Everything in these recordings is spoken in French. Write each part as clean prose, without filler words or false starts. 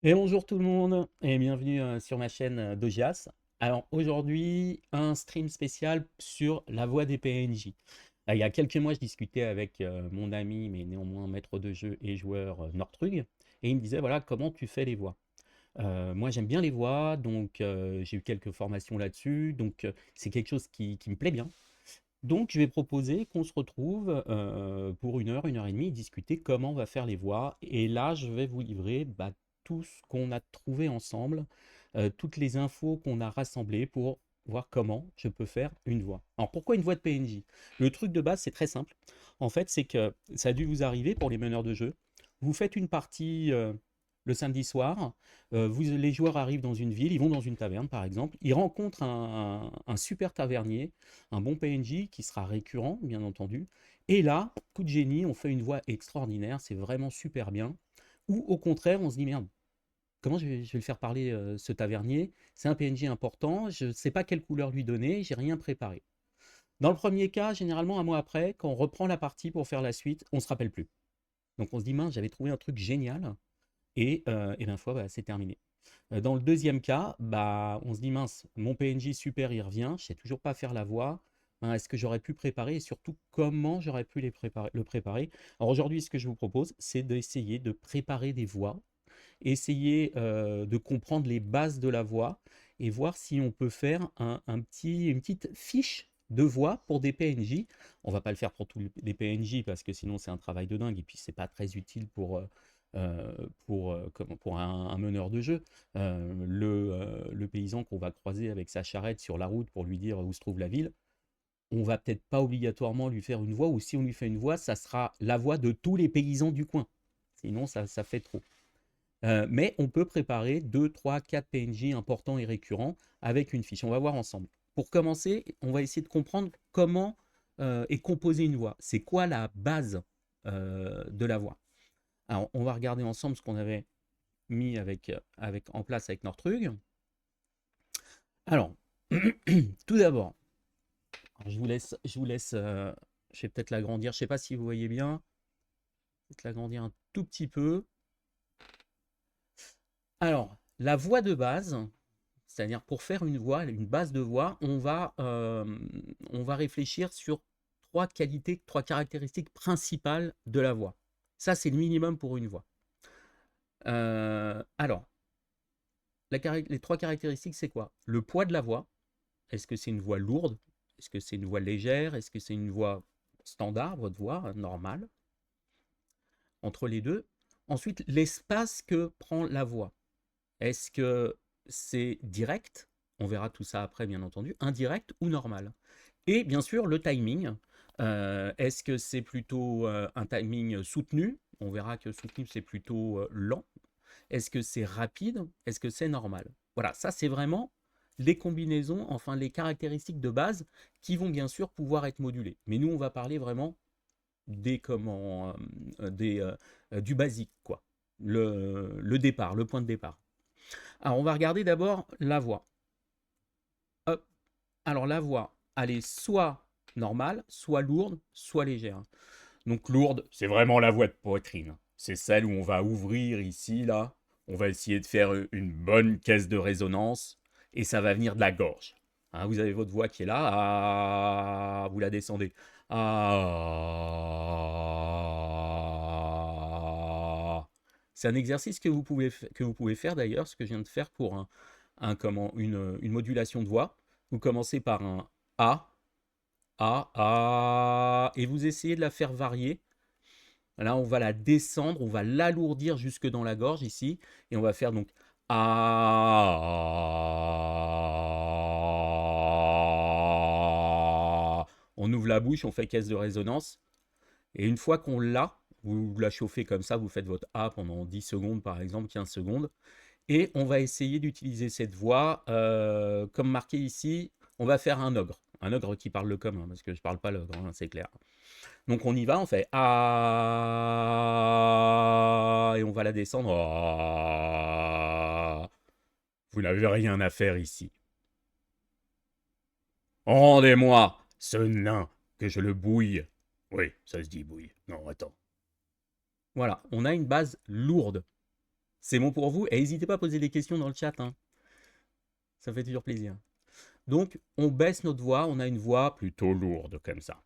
Et bonjour tout le monde et bienvenue sur ma chaîne Dogias. Alors aujourd'hui, un stream spécial sur la voix des PNJ. Il y a quelques mois, je discutais avec mon ami, mais néanmoins maître de jeu et joueur Nortrug, et il me disait voilà comment tu fais les voix. Moi j'aime bien les voix, donc j'ai eu quelques formations là-dessus, donc c'est quelque chose qui me plaît bien. Donc je vais proposer qu'on se retrouve pour une heure et demie, discuter comment on va faire les voix. Et là, je vais vous livrer tout ce qu'on a trouvé ensemble, toutes les infos qu'on a rassemblées pour voir comment je peux faire une voix. Alors pourquoi une voix de PNJ? Le truc de base, c'est très simple. En fait, c'est que ça a dû vous arriver pour les meneurs de jeu. Vous faites une partie le samedi soir, les joueurs arrivent dans une ville, ils vont dans une taverne par exemple, ils rencontrent un super tavernier, un bon PNJ qui sera récurrent, bien entendu. Et là, coup de génie, on fait une voix extraordinaire, c'est vraiment super bien. Ou au contraire, on se dit merde, comment je vais le faire parler ce tavernier? C'est un PNJ important, je ne sais pas quelle couleur lui donner, j'ai rien préparé. Dans le premier cas, généralement un mois après, quand on reprend la partie pour faire la suite, on ne se rappelle plus. Donc on se dit mince, j'avais trouvé un truc génial et ben foi, c'est terminé. Dans le deuxième cas, on se dit mince, mon PNJ super, il revient, je sais toujours pas faire la voix. Hein, est-ce que j'aurais pu préparer et surtout comment j'aurais pu le préparer? Alors aujourd'hui, ce que je vous propose, c'est d'essayer de préparer des voix, essayer de comprendre les bases de la voix et voir si on peut faire une petite fiche de voix pour des PNJ. On va pas le faire pour tous les PNJ parce que sinon c'est un travail de dingue et puis c'est pas très utile pour un meneur de jeu. Le paysan qu'on va croiser avec sa charrette sur la route pour lui dire où se trouve la ville, on va peut-être pas obligatoirement lui faire une voix, ou si on lui fait une voix, ça sera la voix de tous les paysans du coin. Sinon, ça fait trop. Mais on peut préparer 2, 3, 4 PNJ importants et récurrents avec une fiche. On va voir ensemble. Pour commencer, on va essayer de comprendre comment est composée une voix. C'est quoi la base de la voix? Alors, on va regarder ensemble ce qu'on avait mis en place avec Nortrug. Alors, tout d'abord, je vais peut-être l'agrandir. Je ne sais pas si vous voyez bien. Peut-être l'agrandir un tout petit peu. Alors, la voix de base, c'est-à-dire pour faire une voix, une base de voix, on va réfléchir sur trois qualités, trois caractéristiques principales de la voix. Ça, c'est le minimum pour une voix. Alors, les trois caractéristiques, c'est quoi? Le poids de la voix. Est-ce que c'est une voix lourde? Est-ce que c'est une voix légère? Est-ce que c'est une voix standard, votre voix normale? Entre les deux. Ensuite, l'espace que prend la voix. Est-ce que c'est direct? On verra tout ça après, bien entendu. Indirect ou normal? Et bien sûr, le timing. Est-ce que c'est plutôt un timing soutenu? On verra que soutenu, c'est plutôt lent. Est-ce que c'est rapide? Est-ce que c'est normal? Voilà, ça c'est vraiment les combinaisons, enfin les caractéristiques de base qui vont bien sûr pouvoir être modulées. Mais nous, on va parler vraiment du basique, quoi. Le départ, le point de départ. Alors, on va regarder d'abord la voix. Hop. Alors, la voix, elle est soit normale, soit lourde, soit légère. Donc, lourde, c'est vraiment la voix de poitrine. C'est celle où on va ouvrir ici, là. On va essayer de faire une bonne caisse de résonance et ça va venir de la gorge. Hein, vous avez votre voix qui est là. Ah, vous la descendez. Ah. C'est un exercice que vous pouvez faire d'ailleurs, ce que je viens de faire pour une modulation de voix. Vous commencez par un A, et vous essayez de la faire varier. Là, on va la descendre, on va l'alourdir jusque dans la gorge ici, et on va faire donc A. On ouvre la bouche, on fait caisse de résonance, et une fois qu'on l'a, vous la chauffez comme ça, vous faites votre A pendant 10 secondes par exemple, 15 secondes, et on va essayer d'utiliser cette voix, comme marqué ici, on va faire un ogre qui parle le commun, parce que je ne parle pas l'ogre, hein, c'est clair. Donc on y va, on fait ah et on va la descendre. Ah. Vous n'avez rien à faire ici. Rendez-moi ce nain que je le bouille. Oui, ça se dit bouille. Non, attends. Voilà, on a une base lourde. C'est bon pour vous? Et n'hésitez pas à poser des questions dans le chat, hein. Ça fait toujours plaisir. Donc, on baisse notre voix, on a une voix plutôt lourde comme ça.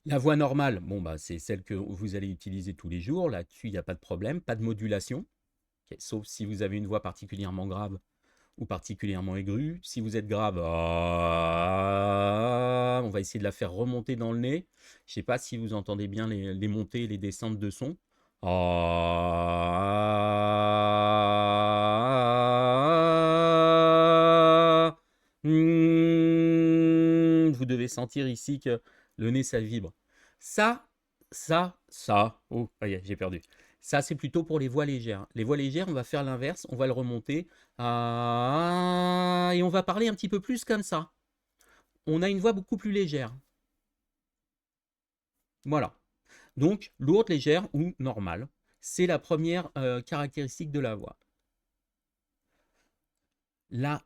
La voix normale, bon, bah, c'est celle que vous allez utiliser tous les jours. Là-dessus, il n'y a pas de problème, pas de modulation. Okay, sauf si vous avez une voix particulièrement grave ou particulièrement aiguë. Si vous êtes grave, on va essayer de la faire remonter dans le nez. Je ne sais pas si vous entendez bien les montées et les descentes de son. Vous devez sentir ici que le nez, ça vibre. Ça. Oh, j'ai perdu. Ça, c'est plutôt pour les voix légères. Les voix légères, on va faire l'inverse, on va le remonter. Et on va parler un petit peu plus comme ça. On a une voix beaucoup plus légère. Voilà. Donc, lourde, légère ou normale. C'est la première caractéristique de la voix. La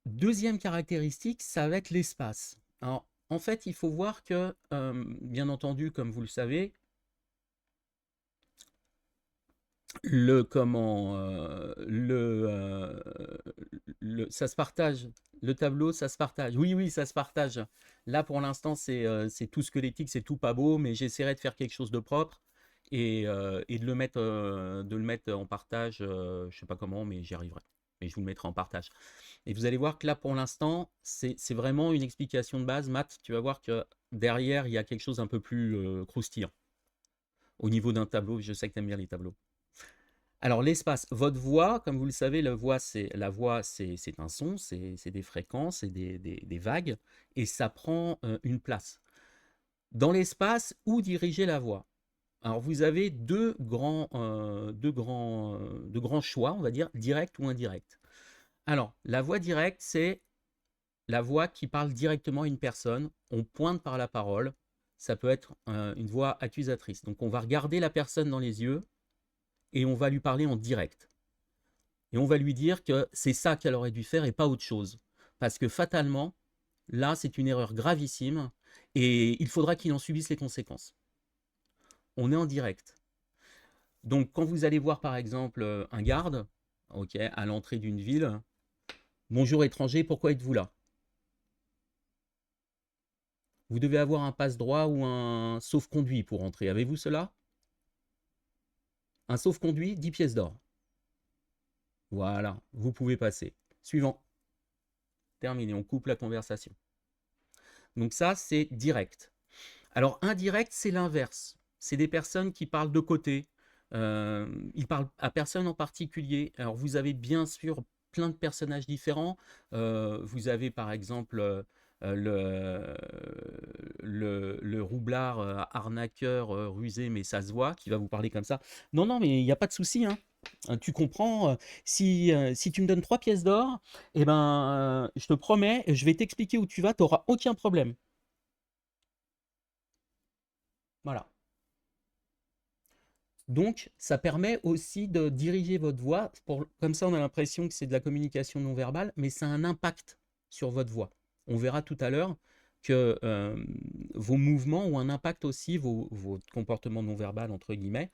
deuxième caractéristique, ça va être l'espace. Alors, en fait, il faut voir que, bien entendu, comme vous le savez, ça se partage. Le tableau, ça se partage. Oui, ça se partage. Là, pour l'instant, c'est tout squelettique, c'est tout pas beau, mais j'essaierai de faire quelque chose de propre et de le mettre en partage. Je sais pas comment, mais j'y arriverai. Mais je vous le mettrai en partage. Et vous allez voir que là, pour l'instant, c'est vraiment une explication de base. Matt, tu vas voir que derrière, il y a quelque chose un peu plus croustillant. Au niveau d'un tableau, je sais que tu aimes bien les tableaux. Alors l'espace, votre voix, comme vous le savez, la voix c'est un son, c'est des fréquences, c'est des vagues, et ça prend une place. Dans l'espace, où diriger la voix? Alors vous avez deux grands choix, on va dire, direct ou indirect. Alors la voix directe, c'est la voix qui parle directement à une personne, on pointe par la parole, ça peut être une voix accusatrice. Donc on va regarder la personne dans les yeux et on va lui parler en direct. Et on va lui dire que c'est ça qu'elle aurait dû faire et pas autre chose. Parce que fatalement, là, c'est une erreur gravissime et il faudra qu'il en subisse les conséquences. On est en direct. Donc, quand vous allez voir, par exemple, un garde, ok, à l'entrée d'une ville, bonjour étranger, pourquoi êtes-vous là? Vous devez avoir un passe-droit ou un sauf-conduit pour entrer. Avez-vous cela? Un sauf-conduit, 10 pièces d'or. Voilà, vous pouvez passer. Suivant. Terminé, on coupe la conversation. Donc ça, c'est direct. Alors indirect, c'est l'inverse. C'est des personnes qui parlent de côté. Ils parlent à personne en particulier. Alors vous avez bien sûr plein de personnages différents. Vous avez par exemple le roublard arnaqueur rusé, mais ça se voit, qui va vous parler comme ça. Non, non, mais il n'y a pas de souci, hein. Tu comprends, si tu me donnes 3 pièces d'or, eh ben, je te promets, je vais t'expliquer où tu vas, tu n'auras aucun problème. Voilà. Donc, ça permet aussi de diriger votre voix. Comme ça, on a l'impression que c'est de la communication non verbale, mais ça a un impact sur votre voix. On verra tout à l'heure que vos mouvements ont un impact aussi, votre comportement non verbal, entre guillemets,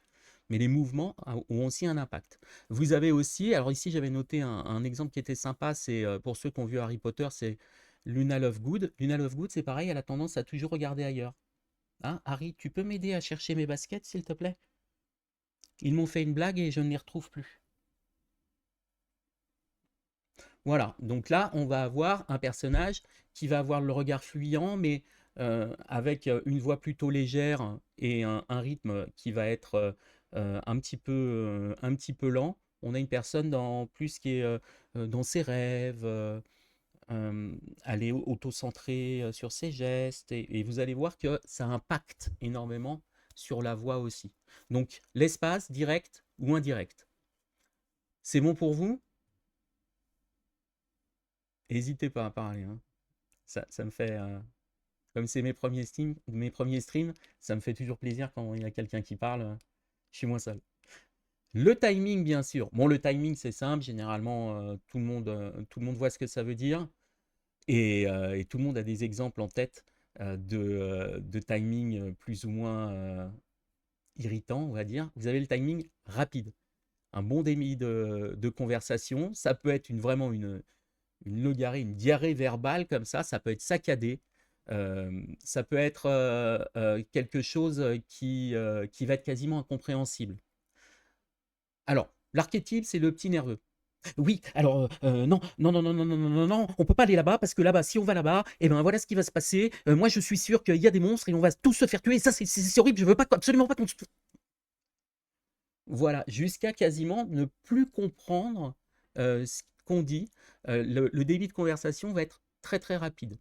mais les mouvements ont aussi un impact. Vous avez aussi, alors ici j'avais noté un exemple qui était sympa, c'est pour ceux qui ont vu Harry Potter, c'est Luna Lovegood. Luna Lovegood, c'est pareil, elle a tendance à toujours regarder ailleurs. Hein, Harry, tu peux m'aider à chercher mes baskets, s'il te plaît? Ils m'ont fait une blague et je ne les retrouve plus. Voilà, donc là, on va avoir un personnage qui va avoir le regard fuyant, mais avec une voix plutôt légère et un rythme qui va être un petit peu lent. On a une personne dans plus qui est dans ses rêves, elle est auto-centrée sur ses gestes, et vous allez voir que ça impacte énormément sur la voix aussi. Donc l'espace direct ou indirect. C'est bon pour vous? N'hésitez pas à parler, hein. Ça me fait, comme c'est mes premiers streams, ça me fait toujours plaisir quand il y a quelqu'un qui parle. Je suis moins seul. Le timing, bien sûr. Bon, le timing, c'est simple. Généralement, tout le monde voit ce que ça veut dire. Et tout le monde a des exemples en tête de timing plus ou moins irritant, on va dire, vous avez le timing rapide. Un bon débit de conversation, ça peut être vraiment une logarée, une diarrhée verbale comme ça peut être saccadé, ça peut être quelque chose qui va être quasiment incompréhensible. Alors, l'archétype, c'est le petit nerveux. Oui, alors non, non, non, non, non, non, non, non, non, on peut pas aller là-bas parce que là-bas, si on va là-bas, et ben voilà ce qui va se passer. Moi, je suis sûr qu'il y a des monstres et on va tous se faire tuer. Et ça, c'est horrible. Je veux pas, absolument pas qu'on se. Voilà, jusqu'à quasiment ne plus comprendre ce qu'on dit. Le débit de conversation va être très très rapide.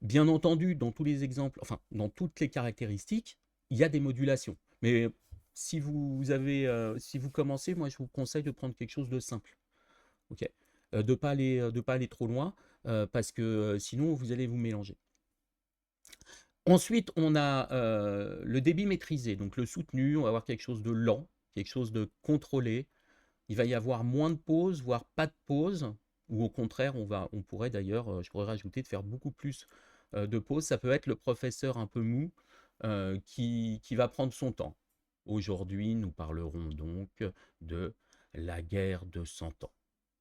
Bien entendu, dans tous les exemples, enfin dans toutes les caractéristiques, il y a des modulations. Mais si vous commencez, moi je vous conseille de prendre quelque chose de simple. Ok. De pas aller trop loin, parce que sinon vous allez vous mélanger. Ensuite, on a le débit maîtrisé, donc le soutenu, on va avoir quelque chose de lent, quelque chose de contrôlé. Il va y avoir moins de pauses, voire pas de pauses, ou au contraire, on pourrait d'ailleurs, je pourrais rajouter de faire beaucoup plus de pauses. Ça peut être le professeur un peu mou qui va prendre son temps. Aujourd'hui, nous parlerons donc de la guerre de 100 ans.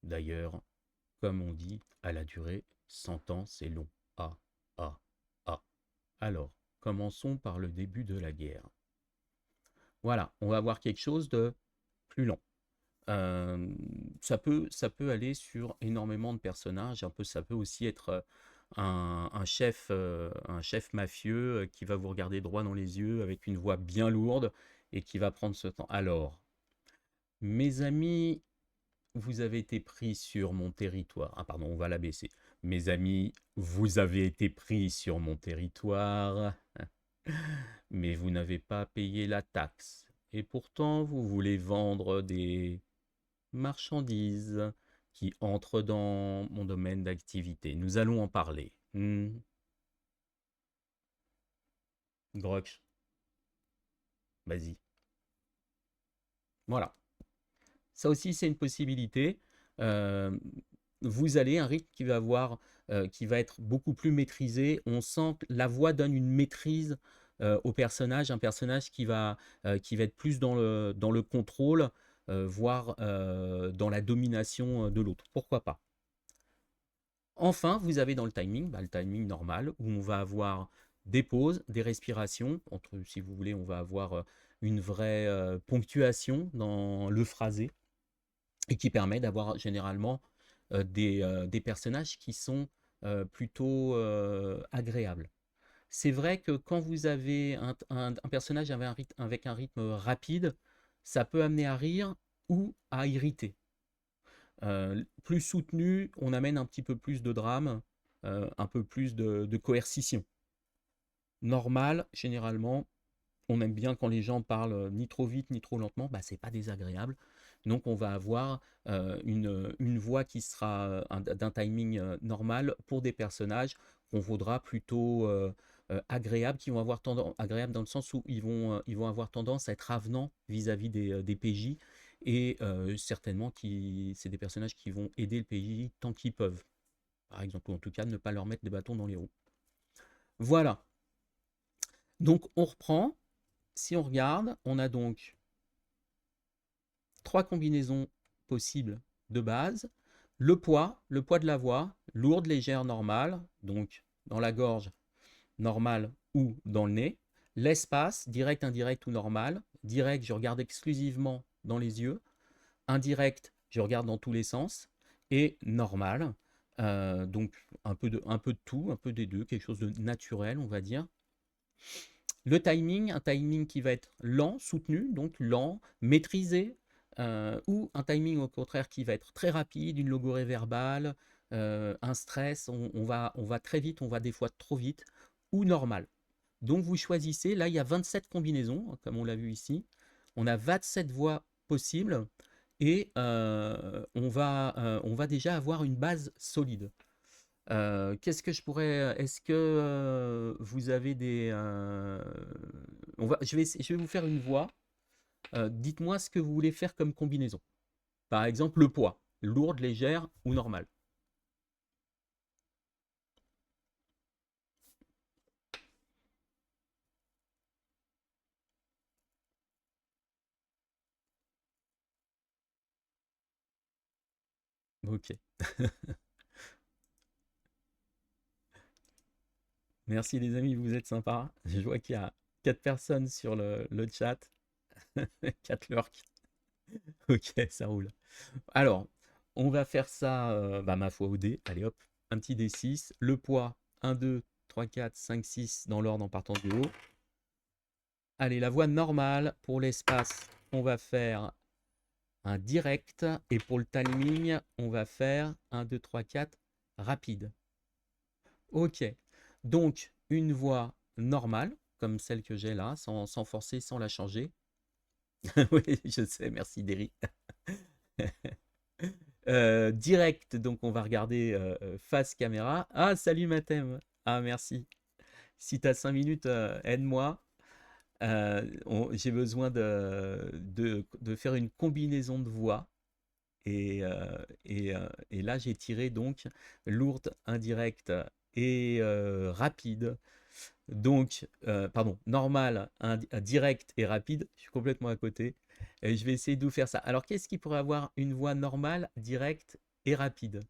D'ailleurs, comme on dit, à la durée, 100 ans, c'est long. Ah, ah, ah. Alors, commençons par le début de la guerre. Voilà, on va avoir quelque chose de plus lent. Ça peut aller sur énormément de personnages. Ça peut aussi être un chef mafieux qui va vous regarder droit dans les yeux avec une voix bien lourde et qui va prendre ce temps. Alors, mes amis, vous avez été pris sur mon territoire. Ah pardon, on va la baisser. Mes amis, vous avez été pris sur mon territoire, mais vous n'avez pas payé la taxe. Et pourtant, vous voulez vendre des marchandises qui entrent dans mon domaine d'activité. Nous allons en parler. Grok, vas-y. Voilà. Ça aussi, c'est une possibilité. Euh, Vous allez un rythme qui va être beaucoup plus maîtrisé. On sent que la voix donne une maîtrise au personnage, un personnage qui va être plus dans le contrôle, voire dans la domination de l'autre. Pourquoi pas? Enfin, vous avez dans le timing normal, où on va avoir des pauses, des respirations. Si vous voulez, on va avoir une vraie ponctuation dans le phrasé et qui permet d'avoir généralement des personnages qui sont plutôt agréables. C'est vrai que quand vous avez un personnage avec un rythme rapide, ça peut amener à rire ou à irriter. Plus soutenu, on amène un petit peu plus de drame, un peu plus de coercition. Normal, généralement, on aime bien quand les gens parlent ni trop vite ni trop lentement, bah, c'est pas désagréable. Donc on va avoir une voix qui sera d'un timing normal pour des personnages qu'on vaudra plutôt agréables, qui vont avoir tendance, agréables dans le sens où ils vont avoir tendance à être avenants vis-à-vis des PJ et certainement c'est des personnages qui vont aider le PJ tant qu'ils peuvent. Par exemple, ou en tout cas ne pas leur mettre des bâtons dans les roues. Voilà. Donc on reprend. Si on regarde, on a donc trois combinaisons possibles de base. Le poids de la voix, lourde, légère, normale, donc dans la gorge, normale ou dans le nez. L'espace, direct, indirect ou normal. Direct, je regarde exclusivement dans les yeux. Indirect, je regarde dans tous les sens. Et normal, donc un peu de tout, un peu des deux, quelque chose de naturel, on va dire. Le timing, un timing qui va être lent, soutenu, donc lent, maîtrisé, ou un timing au contraire qui va être très rapide, une logorée verbale, un stress, on va très vite, on va des fois trop vite, ou normal. Donc vous choisissez, là il y a 27 combinaisons, comme on l'a vu ici, on a 27 voix possibles, et on va déjà avoir une base solide. Qu'est-ce que je pourrais. Est-ce que vous avez des. Je vais vous faire une voix. Dites-moi ce que vous voulez faire comme combinaison. Par exemple, le poids. Lourde, légère ou normale. Ok. Merci les amis, vous êtes sympas. Je vois qu'il y a 4 personnes sur le chat. 4 lurks. Ok, ça roule. Alors, on va faire ça, bah, ma foi au dé. Allez hop, un petit D6. Le poids, 1, 2, 3, 4, 5, 6 dans l'ordre en partant du haut. Allez, la voie normale. Pour l'espace, on va faire un direct. Et pour le timing, on va faire 1, 2, 3, 4 rapide. Ok. Donc, une voie normale, comme celle que j'ai là, sans forcer, sans la changer. Oui, je sais, merci Derry. Direct, donc on va regarder face caméra. Ah, salut Mathem. Ah, merci. Si tu as 5 minutes, aide-moi. J'ai besoin de faire une combinaison de voix. Et là, j'ai tiré donc lourde, indirecte et rapide. Donc, pardon, normal, direct et rapide. Je suis complètement à côté. Et je vais essayer de vous faire ça. Alors, qu'est-ce qui pourrait avoir une voix normale, directe et rapide?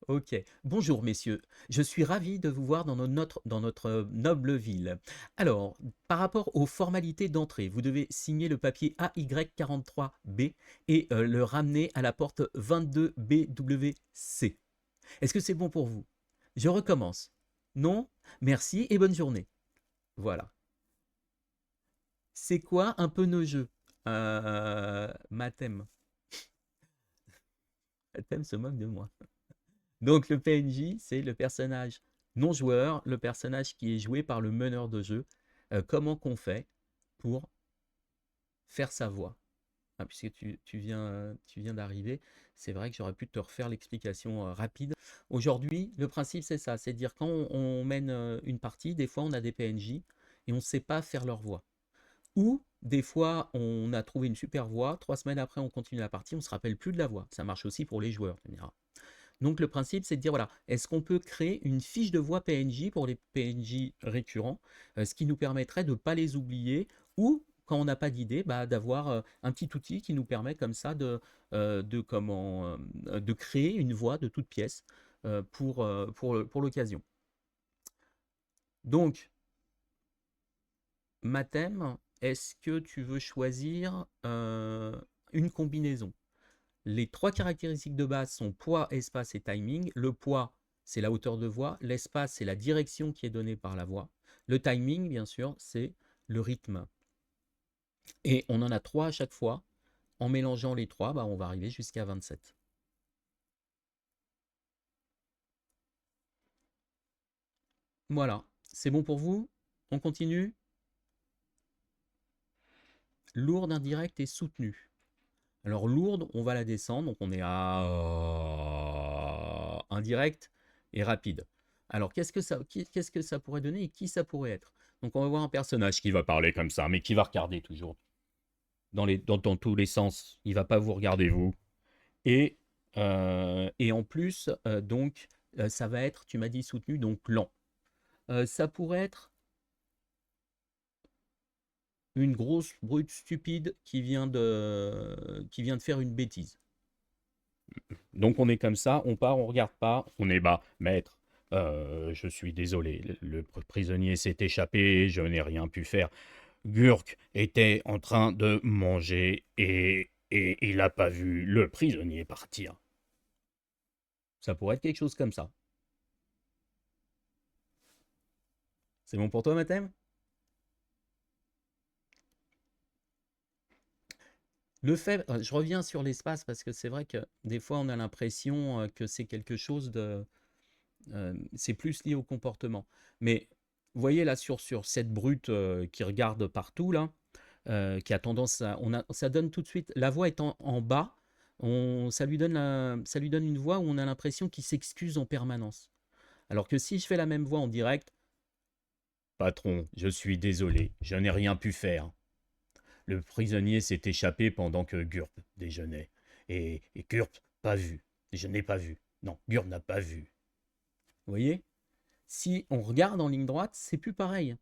Ok. Bonjour messieurs, je suis ravi de vous voir dans notre noble ville. Alors, par rapport aux formalités d'entrée, vous devez signer le papier AY43B et le ramener à la porte 22BWC. Est-ce que c'est bon pour vous? Je recommence. Non? Merci et bonne journée. Voilà. C'est quoi un peu nos jeux? Mathem. Mathem se moque de moi. Donc le PNJ, c'est le personnage non joueur, le personnage qui est joué par le meneur de jeu. Comment qu'on fait pour faire sa voix? Ah, puisque tu viens d'arriver, c'est vrai que j'aurais pu te refaire l'explication rapide. Aujourd'hui, le principe c'est ça, c'est de dire quand on mène une partie, des fois on a des PNJ et on ne sait pas faire leur voix. Ou des fois on a trouvé une super voix, 3 semaines après on continue la partie, on ne se rappelle plus de la voix. Ça marche aussi pour les joueurs, tu me diras. Donc le principe, c'est de dire, voilà, est-ce qu'on peut créer une fiche de voix PNJ pour les PNJ récurrents, ce qui nous permettrait de ne pas les oublier, ou quand on n'a pas d'idée, bah, d'avoir un petit outil qui nous permet comme ça de créer une voix de toute pièce pour l'occasion. Donc, Mathem, est-ce que tu veux choisir une combinaison? Les 3 caractéristiques de base sont poids, espace et timing. Le poids, c'est la hauteur de voix. L'espace, c'est la direction qui est donnée par la voix. Le timing, bien sûr, c'est le rythme. Et on en a 3 à chaque fois. En mélangeant les 3, bah, on va arriver jusqu'à 27. Voilà. C'est bon pour vous? On continue? Lourde, indirecte et soutenue. Alors lourde, on va la descendre. Donc on est à indirect et rapide. Alors qu'est-ce que ça pourrait donner et qui ça pourrait être? Donc on va voir un personnage qui va parler comme ça, mais qui va regarder toujours dans tous les sens. Il va pas vous regarder vous. Et en plus, donc ça va être, tu m'as dit soutenu, donc lent. Ça pourrait être une grosse brute stupide qui vient de faire une bêtise. Donc on est comme ça, on part, on regarde pas, on est bas. Maître, je suis désolé, le prisonnier s'est échappé, je n'ai rien pu faire. Gurk était en train de manger et il n'a pas vu le prisonnier partir. Ça pourrait être quelque chose comme ça. C'est bon pour toi, Mathem? Le fait, je reviens sur l'espace parce que c'est vrai que des fois on a l'impression que c'est quelque chose de, c'est plus lié au comportement. Mais vous voyez là sur cette brute qui regarde partout là, qui a tendance à, ça donne tout de suite, la voix étant en bas, ça lui donne une voix où on a l'impression qu'il s'excuse en permanence. Alors que si je fais la même voix en direct, patron, je suis désolé, je n'ai rien pu faire. Le prisonnier s'est échappé pendant que Gurp déjeunait. Et Gurp, pas vu. Je n'ai pas vu. Non, Gurp n'a pas vu. Vous voyez? Si on regarde en ligne droite, c'est plus pareil.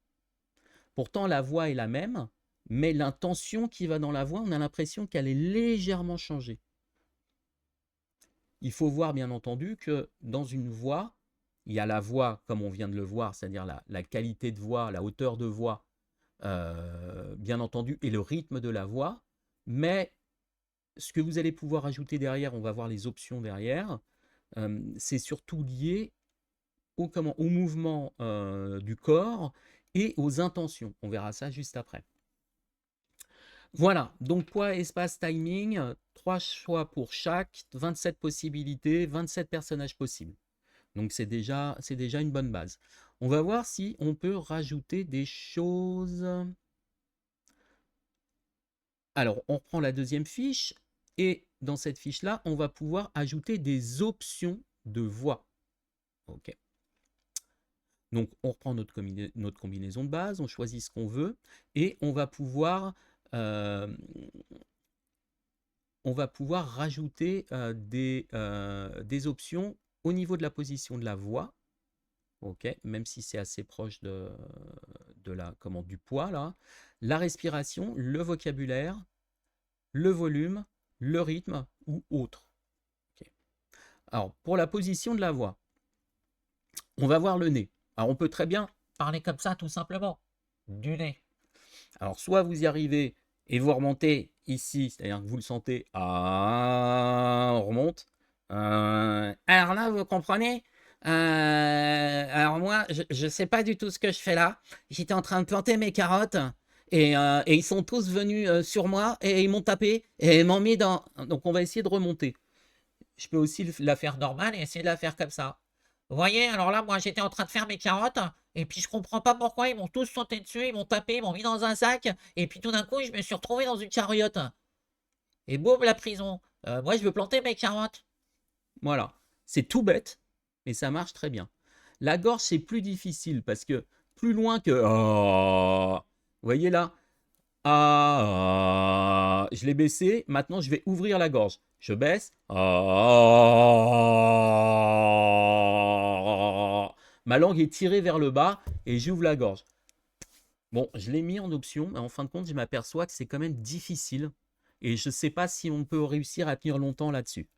Pourtant, la voix est la même, mais l'intention qui va dans la voix, on a l'impression qu'elle est légèrement changée. il faut voir bien entendu que dans une voix, il y a la voix comme on vient de le voir, c'est-à-dire la qualité de voix, la hauteur de voix, bien entendu, et le rythme de la voix, mais ce que vous allez pouvoir ajouter derrière, on va voir les options derrière, c'est surtout lié au mouvement du corps et aux intentions. On verra ça juste après. Voilà, donc poids, espace, timing, 3 choix pour chaque, 27 possibilités, 27 personnages possibles. Donc c'est déjà une bonne base. On va voir si on peut rajouter des choses. Alors, on reprend la deuxième fiche et dans cette fiche-là, on va pouvoir ajouter des options de voix. OK. Donc, on reprend notre combinaison de base, on choisit ce qu'on veut et on va pouvoir rajouter des options au niveau de la position de la voix. OK, même si c'est assez proche de du poids là. La respiration, le vocabulaire, le volume, le rythme ou autre. Okay. Alors, pour la position de la voix, on va voir le nez. Alors, on peut très bien parler comme ça, tout simplement, du nez. Alors, soit vous y arrivez et vous remontez ici, c'est-à-dire que vous le sentez, on remonte. Alors là, vous comprenez, alors moi, je ne sais pas du tout ce que je fais là. J'étais en train de planter mes carottes et ils sont tous venus sur moi et ils m'ont tapé et ils m'ont mis dans... Donc on va essayer de remonter. Je peux aussi la faire normale et essayer de la faire comme ça. Vous voyez, alors là, moi, j'étais en train de faire mes carottes et puis je comprends pas pourquoi ils m'ont tous sauté dessus, ils m'ont tapé, ils m'ont mis dans un sac et puis tout d'un coup, je me suis retrouvé dans une carriote. Et boum, la prison. Moi, je veux planter mes carottes. Voilà. C'est tout bête, mais ça marche très bien. La gorge, c'est plus difficile parce que plus loin que... Vous voyez là, je l'ai baissé. Maintenant, je vais ouvrir la gorge. Je baisse. Ma langue est tirée vers le bas et j'ouvre la gorge. Bon, je l'ai mis en option, mais en fin de compte, je m'aperçois que c'est quand même difficile. Et je ne sais pas si on peut réussir à tenir longtemps là-dessus.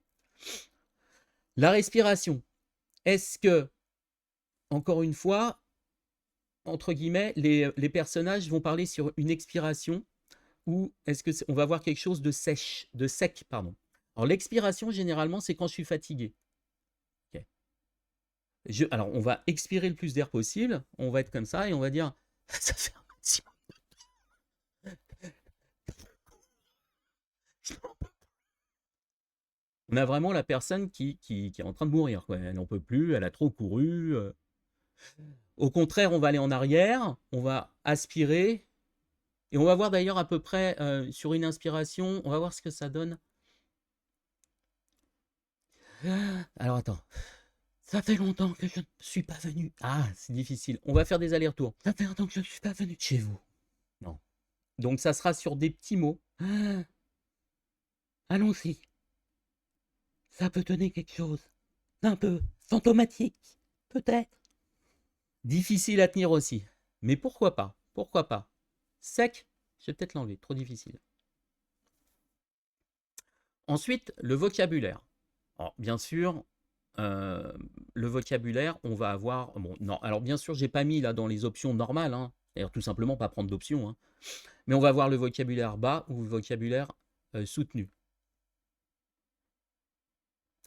La respiration. Est-ce que, encore une fois, entre guillemets, les personnages vont parler sur une expiration ou est-ce que on va voir quelque chose de sec, pardon. Alors l'expiration, généralement, c'est quand je suis fatigué. Okay. Alors, on va expirer le plus d'air possible. On va être comme ça et on va dire, ça fait un maximum. On a vraiment la personne qui est en train de mourir, quoi. Elle n'en peut plus, elle a trop couru. Au contraire, on va aller en arrière, on va aspirer. Et on va voir d'ailleurs à peu près sur une inspiration, on va voir ce que ça donne. Alors attends. Ça fait longtemps que je ne suis pas venu. Ah, c'est difficile. On va faire des allers-retours. Ça fait longtemps que je ne suis pas venu de chez vous. Non. Donc ça sera sur des petits mots. Allons-y. Ça peut donner quelque chose. Un peu fantomatique. Peut-être. Difficile à tenir aussi. Mais pourquoi pas? Pourquoi pas? Sec, je vais peut-être l'enlever. Trop difficile. Ensuite, le vocabulaire. Alors, bien sûr, le vocabulaire, on va avoir... Bon, non, alors bien sûr, j'ai pas mis là dans les options normales, hein, d'ailleurs tout simplement pas prendre d'options, hein, mais on va voir le vocabulaire bas ou le vocabulaire soutenu.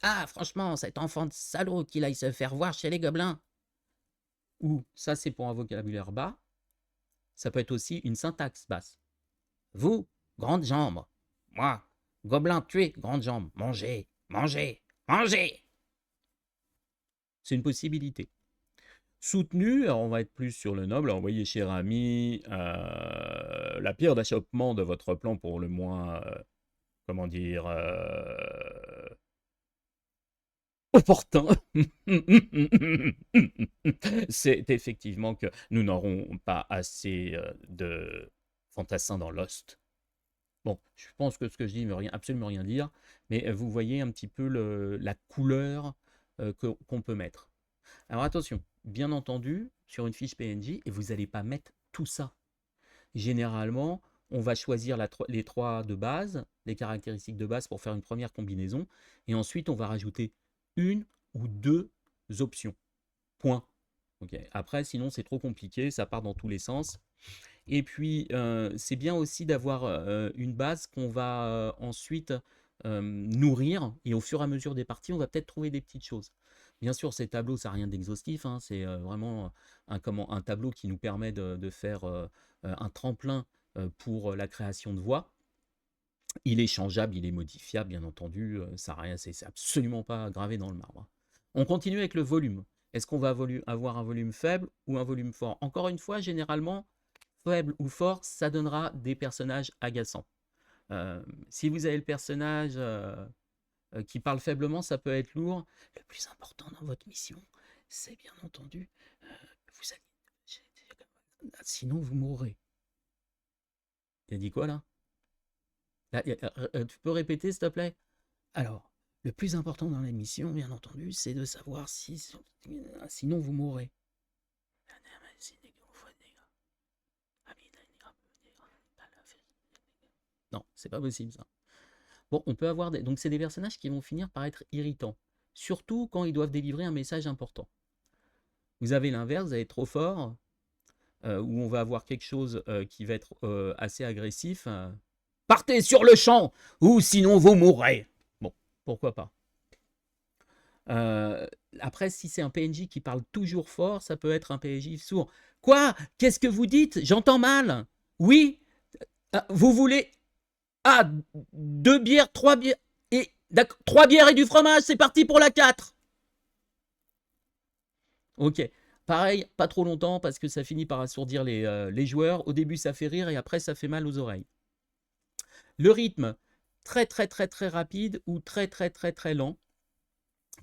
Ah, franchement, cet enfant de salaud qu'il aille se faire voir chez les gobelins. Ou, ça c'est pour un vocabulaire bas, ça peut être aussi une syntaxe basse. Vous, grande jambe. Moi, gobelin tué, grande jambe. Mangez, mangez, mangez. C'est une possibilité. Soutenu, alors on va être plus sur le noble. Alors, vous voyez, cher ami, la pierre d'achoppement de votre plan pour le moins, comment dire, opportun, c'est effectivement que nous n'aurons pas assez de fantassins dans Lost. Bon, je pense que ce que je dis ne veut absolument rien dire, mais vous voyez un petit peu la couleur qu'on peut mettre. Alors attention, bien entendu, sur une fiche PNJ, et vous n'allez pas mettre tout ça. Généralement, on va choisir les 3 de base, les caractéristiques de base pour faire une première combinaison, et ensuite on va rajouter une ou 2 options. Point. Ok. Après, sinon c'est trop compliqué, ça part dans tous les sens. Et puis, c'est bien aussi d'avoir une base qu'on va ensuite nourrir, et au fur et à mesure des parties, on va peut-être trouver des petites choses. Bien sûr, ces tableaux, ça n'a rien d'exhaustif, hein, c'est vraiment un tableau qui nous permet de faire un tremplin pour la création de voix. Il est changeable, il est modifiable, bien entendu, ça rien, c'est absolument pas gravé dans le marbre. On continue avec le volume. Est-ce qu'on va avoir un volume faible ou un volume fort? Encore une fois, généralement, faible ou fort, ça donnera des personnages agaçants. Si vous avez le personnage qui parle faiblement, ça peut être lourd. Le plus important dans votre mission, c'est bien entendu, vous allez... Sinon, vous mourrez. Il a dit quoi là? Tu peux répéter, s'il te plaît? Alors, le plus important dans la mission, bien entendu, c'est de savoir si... Sinon, vous mourrez. Non, c'est pas possible ça. Bon, on peut avoir donc c'est des personnages qui vont finir par être irritants, surtout quand ils doivent délivrer un message important. Vous avez l'inverse, vous allez être trop fort, où on va avoir quelque chose qui va être assez agressif. Partez sur le champ, ou sinon vous mourrez. Bon, pourquoi pas. Après, si c'est un PNJ qui parle toujours fort, ça peut être un PNJ sourd. Quoi? Qu'est-ce que vous dites? J'entends mal. Oui? Vous voulez... Ah, 2 bières, 3 bières... Et 3 bières et du fromage, c'est parti pour la 4. Ok. Pareil, pas trop longtemps parce que ça finit par assourdir les joueurs. Au début, ça fait rire et après, ça fait mal aux oreilles. Le rythme, très très très très rapide ou très très très très lent.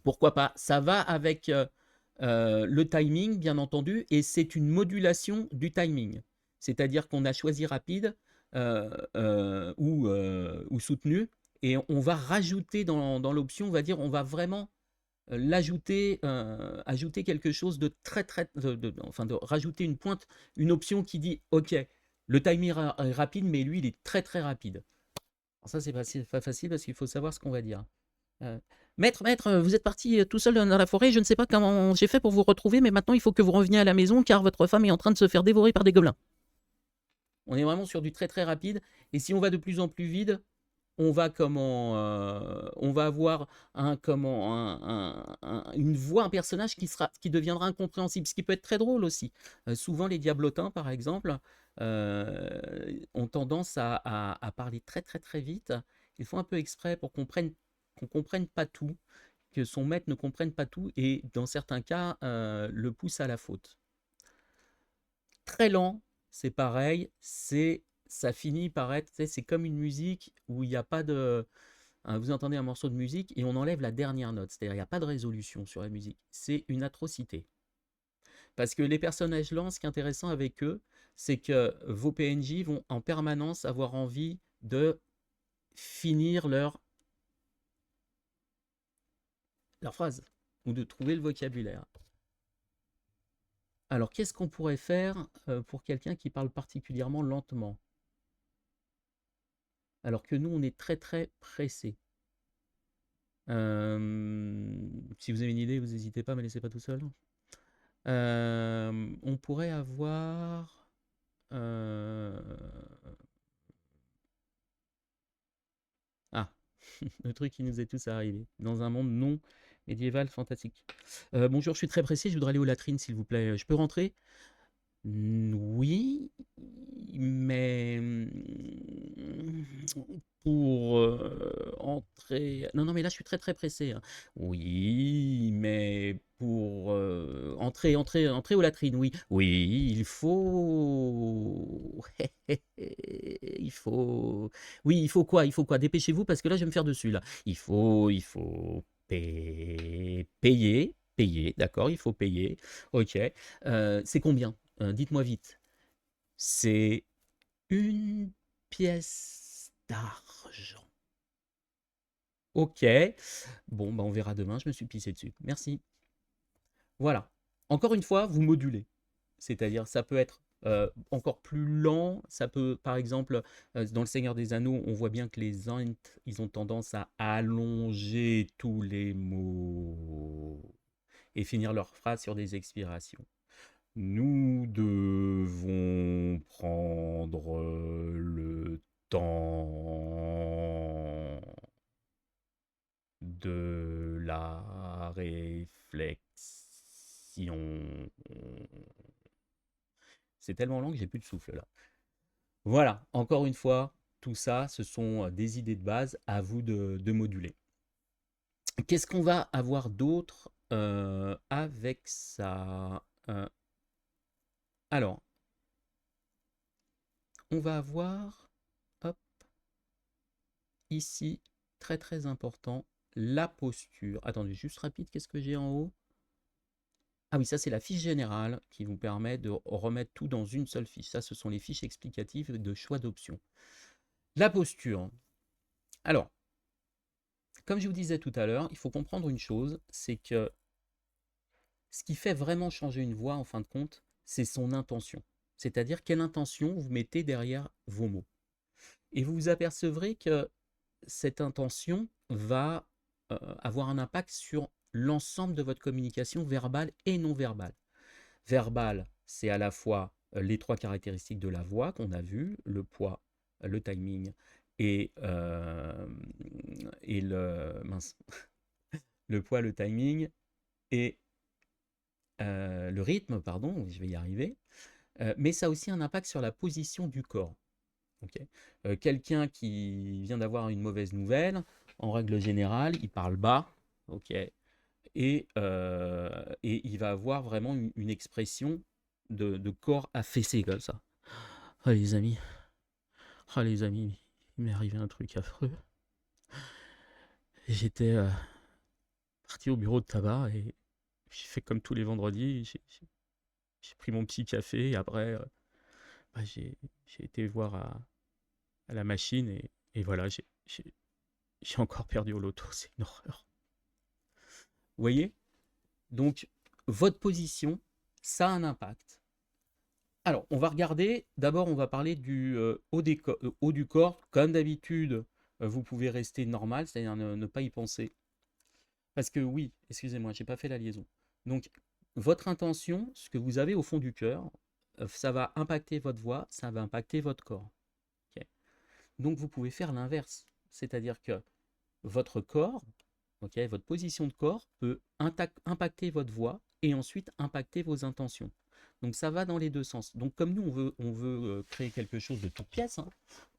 Pourquoi pas? Ça va avec le timing, bien entendu, et c'est une modulation du timing. C'est-à-dire qu'on a choisi rapide ou soutenu, et on va rajouter dans l'option, on va dire, on va vraiment l'ajouter, ajouter quelque chose de très très, enfin de rajouter une pointe, une option qui dit, ok, le timing est rapide, mais lui, il est très très rapide. Alors ça, c'est pas facile parce qu'il faut savoir ce qu'on va dire. Maître, vous êtes parti tout seul dans la forêt, je ne sais pas comment j'ai fait pour vous retrouver, mais maintenant il faut que vous reveniez à la maison car votre femme est en train de se faire dévorer par des gobelins. On est vraiment sur du très très rapide, et si on va de plus en plus vite, on va avoir une voix, un personnage qui deviendra incompréhensible, ce qui peut être très drôle aussi. Souvent les diablotins, par exemple, ont tendance à parler très très très vite. Ils font un peu exprès pour qu'on comprenne pas tout, que son maître ne comprenne pas tout, et dans certains cas, le pousse à la faute. Très lent, c'est pareil, ça finit par être, c'est comme une musique où il n'y a pas de... Vous entendez un morceau de musique et on enlève la dernière note, c'est-à-dire il n'y a pas de résolution sur la musique. C'est une atrocité. Parce que les personnages lents, ce qui est intéressant avec eux, c'est que vos PNJ vont en permanence avoir envie de finir leur phrase, ou de trouver le vocabulaire. Alors, qu'est-ce qu'on pourrait faire pour quelqu'un qui parle particulièrement lentement? Alors que nous, on est très très pressé. Si vous avez une idée, vous n'hésitez pas, ne me laissez pas tout seul. On pourrait avoir... Ah, le truc qui nous est tous arrivé. Dans un monde non médiéval fantastique. Bonjour, je suis très pressé, je voudrais aller aux latrines, s'il vous plaît. Je peux rentrer? Oui, mais pour entrer... Non, mais là, je suis très, très pressé, hein. Oui, mais pour entrer aux latrines, oui. Oui, il faut... Il faut... Oui, il faut quoi? Il faut quoi? Dépêchez-vous, parce que là, je vais me faire dessus, là. Il faut payer, d'accord, il faut payer. Ok. C'est combien? Dites-moi vite. C'est une pièce d'argent. Ok. Bon, bah on verra demain, je me suis pissé dessus. Merci. Voilà. Encore une fois, vous modulez. C'est-à-dire, ça peut être encore plus lent. Ça peut, par exemple, dans Le Seigneur des Anneaux, on voit bien que les Ents, ils ont tendance à allonger tous les mots et finir leurs phrases sur des expirations. Nous devons prendre le temps de la réflexion. C'est tellement long que j'ai plus de souffle là. Voilà, encore une fois, tout ça, ce sont des idées de base, à vous de moduler. Qu'est-ce qu'on va avoir d'autre avec ça? Alors, on va avoir, hop, ici, très très important, la posture. Attendez, juste rapide, qu'est-ce que j'ai en haut? Ah oui, ça c'est la fiche générale qui vous permet de remettre tout dans une seule fiche. Ça, ce sont les fiches explicatives de choix d'options. La posture. Alors, comme je vous disais tout à l'heure, il faut comprendre une chose, c'est que ce qui fait vraiment changer une voix, en fin de compte, c'est son intention. C'est-à-dire quelle intention vous mettez derrière vos mots. Et vous vous apercevrez que cette intention va avoir un impact sur l'ensemble de votre communication verbale et non verbale. Verbale, c'est à la fois les trois caractéristiques de la voix qu'on a vues, le poids, le timing et mince, le poids, le timing et le rythme, pardon, je vais y arriver. Mais ça a aussi un impact sur la position du corps. Okay. Quelqu'un qui vient d'avoir une mauvaise nouvelle, en règle générale, il parle bas, ok, et il va avoir vraiment une expression de corps affaissé comme ça. Ah les amis, il m'est arrivé un truc affreux. J'étais parti au bureau de tabac et j'ai fait comme tous les vendredis, j'ai pris mon petit café et après bah, j'ai été voir à la machine et voilà, j'ai encore perdu au loto, c'est une horreur. Vous voyez? Donc, votre position, ça a un impact. Alors, on va regarder, d'abord on va parler du haut du corps. Comme d'habitude, vous pouvez rester normal, c'est-à-dire ne pas y penser. Parce que oui, excusez-moi, j'ai pas fait la liaison. Donc, votre intention, ce que vous avez au fond du cœur, ça va impacter votre voix, ça va impacter votre corps. Ok. Donc, vous pouvez faire l'inverse. C'est-à-dire que votre corps, ok, votre position de corps peut impacter votre voix et ensuite impacter vos intentions. Donc ça va dans les deux sens. Donc comme nous, on veut créer quelque chose de toute pièce, hein,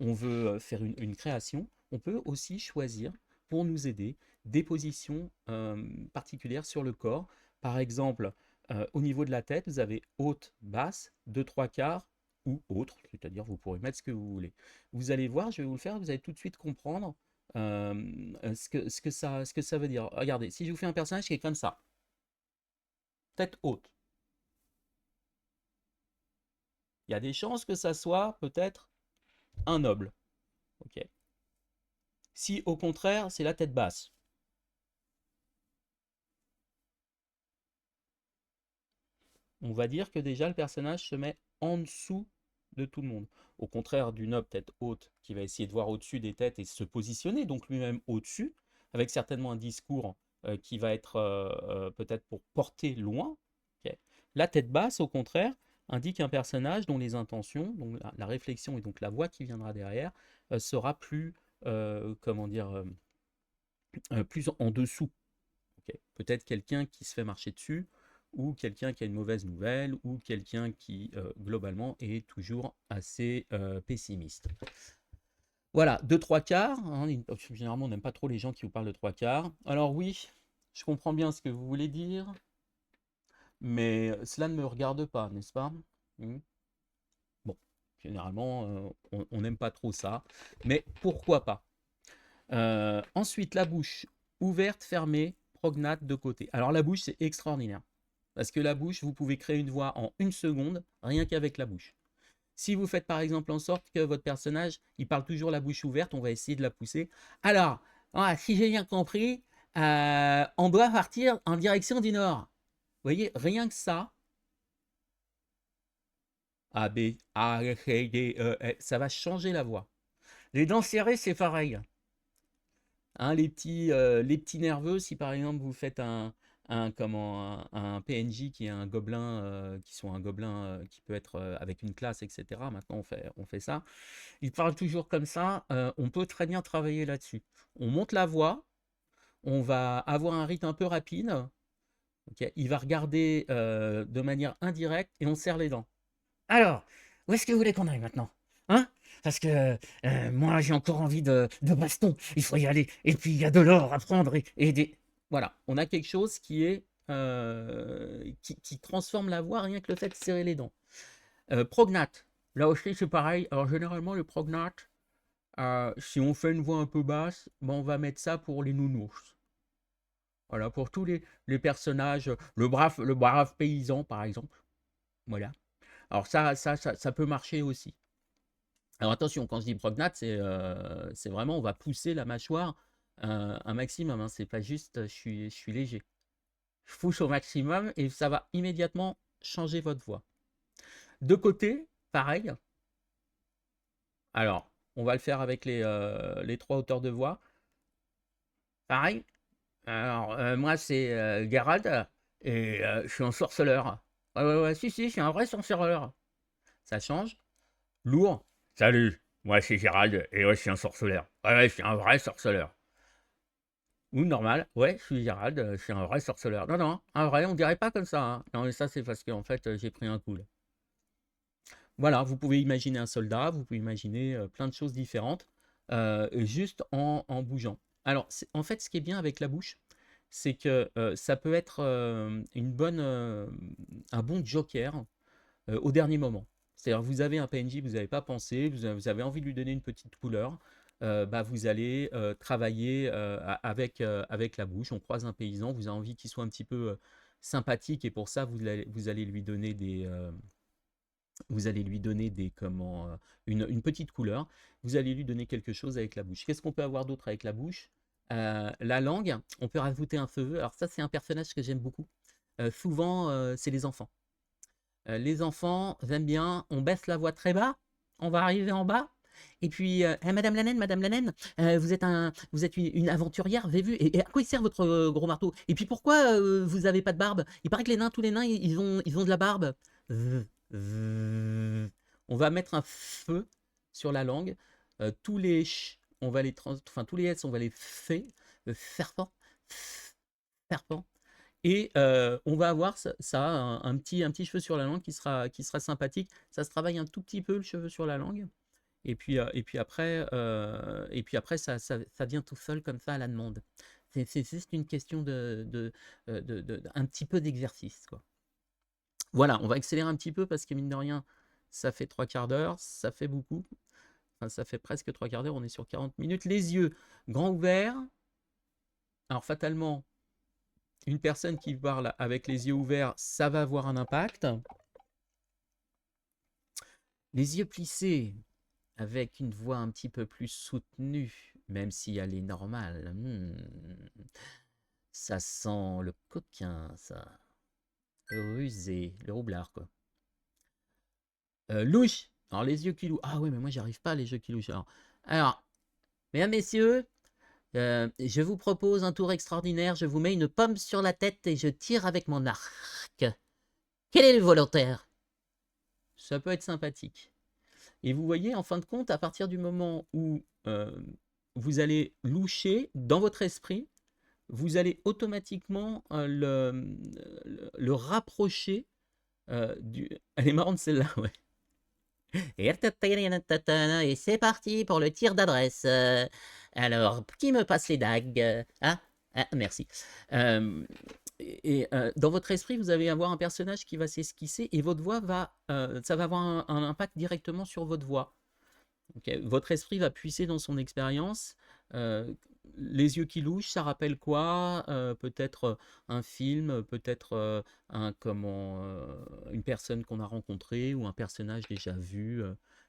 on veut faire une création, on peut aussi choisir pour nous aider des positions particulières sur le corps. Par exemple, au niveau de la tête, vous avez haute, basse, 2/3 ou autre, c'est-à-dire vous pourrez mettre ce que vous voulez. Vous allez voir, je vais vous le faire, vous allez tout de suite comprendre ce que ça veut dire. Regardez, si je vous fais un personnage qui est comme ça, tête haute, il y a des chances que ça soit peut-être un noble. Ok. Si au contraire, c'est la tête basse, on va dire que déjà le personnage se met en dessous de tout le monde. Au contraire du noble tête haute qui va essayer de voir au-dessus des têtes et se positionner, donc lui-même au-dessus, avec certainement un discours qui va être peut-être pour porter loin. Okay. La tête basse, au contraire, indique un personnage dont les intentions, donc la réflexion et donc la voix qui viendra derrière, sera plus, comment dire, plus en dessous. Okay. Peut-être quelqu'un qui se fait marcher dessus, ou quelqu'un qui a une mauvaise nouvelle, ou quelqu'un qui, globalement, est toujours assez pessimiste. Voilà, 2/3, hein, généralement on n'aime pas trop les gens qui vous parlent de 3/4. Alors oui, je comprends bien ce que vous voulez dire, mais cela ne me regarde pas, n'est-ce pas? Bon, généralement, on n'aime pas trop ça, mais pourquoi pas? Ensuite, la bouche, ouverte, fermée, prognate de côté. Alors la bouche, c'est extraordinaire. Parce que la bouche, vous pouvez créer une voix en 1 seconde, rien qu'avec la bouche. Si vous faites par exemple en sorte que votre personnage, il parle toujours la bouche ouverte, on va essayer de la pousser. Alors, si j'ai bien compris, on doit partir en direction du nord. Vous voyez, rien que ça, A, B, A, C, D, E, F. Ça va changer la voix. Les dents serrées, c'est pareil. Hein, les petits nerveux, si par exemple vous faites un PNJ qui est un gobelin, qui sont un gobelin qui peut être avec une classe, etc. Maintenant, on fait ça. Il parle toujours comme ça. On peut très bien travailler là-dessus. On monte la voix, on va avoir un rythme un peu rapide. Ok, il va regarder de manière indirecte et on serre les dents. Alors, où est-ce que vous voulez qu'on aille maintenant? Hein? Parce que moi, j'ai encore envie de baston. Il faut y aller. Et puis, il y a de l'or à prendre et des... Voilà, on a quelque chose qui est qui transforme la voix rien que le fait de serrer les dents. Prognate. Là aussi, c'est pareil. Alors, généralement, le prognate, si on fait une voix un peu basse, ben, on va mettre ça pour les nounours. Voilà, pour tous les personnages, le brave paysan, par exemple. Voilà. Alors ça peut marcher aussi. Alors attention, quand je dis prognate, c'est vraiment, on va pousser la mâchoire un maximum. Hein. C'est pas juste, je suis léger. Je pousse au maximum et ça va immédiatement changer votre voix. De côté, pareil. Alors, on va le faire avec les trois hauteurs de voix. Pareil. Alors, moi, c'est Geralt et je suis un sorceleur. Ouais, ouais, ouais, si, je suis un vrai sorceleur. Ça change. Lourd. Salut, moi c'est Gérald et ouais, je suis un sorceleur. Ouais, ouais, je suis un vrai sorceleur. Ou normal, ouais, je suis Gérald, je suis un vrai sorceleur. Non, non, un vrai, on dirait pas comme ça. Hein. Non, mais ça c'est parce qu'en fait j'ai pris un coup. Là. Voilà, vous pouvez imaginer un soldat, vous pouvez imaginer plein de choses différentes, juste en bougeant. Alors, en fait, ce qui est bien avec la bouche, c'est que ça peut être un bon joker au dernier moment. C'est-à-dire, vous avez un PNJ, vous n'avez pas pensé, vous avez envie de lui donner une petite couleur, bah, vous allez travailler avec la bouche. On croise un paysan, vous avez envie qu'il soit un petit peu sympathique et pour ça, vous allez lui donner une petite couleur. Vous allez lui donner quelque chose avec la bouche. Qu'est-ce qu'on peut avoir d'autre avec la bouche? La langue, on peut rajouter un feu. Alors ça, c'est un personnage que j'aime beaucoup. Souvent, c'est les enfants aiment bien, on baisse la voix très bas, on va arriver en bas. Et puis, Madame la naine, vous êtes une aventurière, vous avez vu, et à quoi il sert votre gros marteau? Et puis pourquoi vous avez pas de barbe? Il paraît que les nains, tous les nains, ils ont de la barbe. On va mettre un feu sur la langue. Tous les ch, on va enfin tous les s, on va les serpent, serpent. Et on va avoir un petit cheveu sur la langue qui sera sympathique. Ça se travaille un tout petit peu le cheveu sur la langue. Et puis après ça vient tout seul comme ça à la demande. C'est juste une question un petit peu d'exercice. Quoi. Voilà, on va accélérer un petit peu parce que mine de rien, ça fait 3/4 d'heure, ça fait beaucoup. Enfin, ça fait presque 3/4 d'heure, on est sur 40 minutes. Les yeux grands ouverts. Alors fatalement, une personne qui parle avec les yeux ouverts, ça va avoir un impact. Les yeux plissés, avec une voix un petit peu plus soutenue, même si elle est normale, ça sent le coquin, ça. Le rusé, le roublard, quoi. Louche. Alors, les yeux qui louchent. Ah oui, mais moi, j'arrive pas, les yeux qui louchent. Alors mesdames, messieurs, je vous propose un tour extraordinaire. Je vous mets une pomme sur la tête et je tire avec mon arc. Quel est le volontaire? Ça peut être sympathique. Et vous voyez, en fin de compte, à partir du moment où vous allez loucher dans votre esprit, vous allez automatiquement le rapprocher du... Elle est marrante celle-là, ouais. Et c'est parti pour le tir d'adresse. Alors, qui me passe les dagues? Ah, merci. Dans votre esprit, vous allez avoir un personnage qui va s'esquisser et votre voix ça va avoir un impact directement sur votre voix. Okay. Votre esprit va puiser dans son expérience. Les yeux qui louchent, ça rappelle quoi? Peut-être un film, peut-être une personne qu'on a rencontrée ou un personnage déjà vu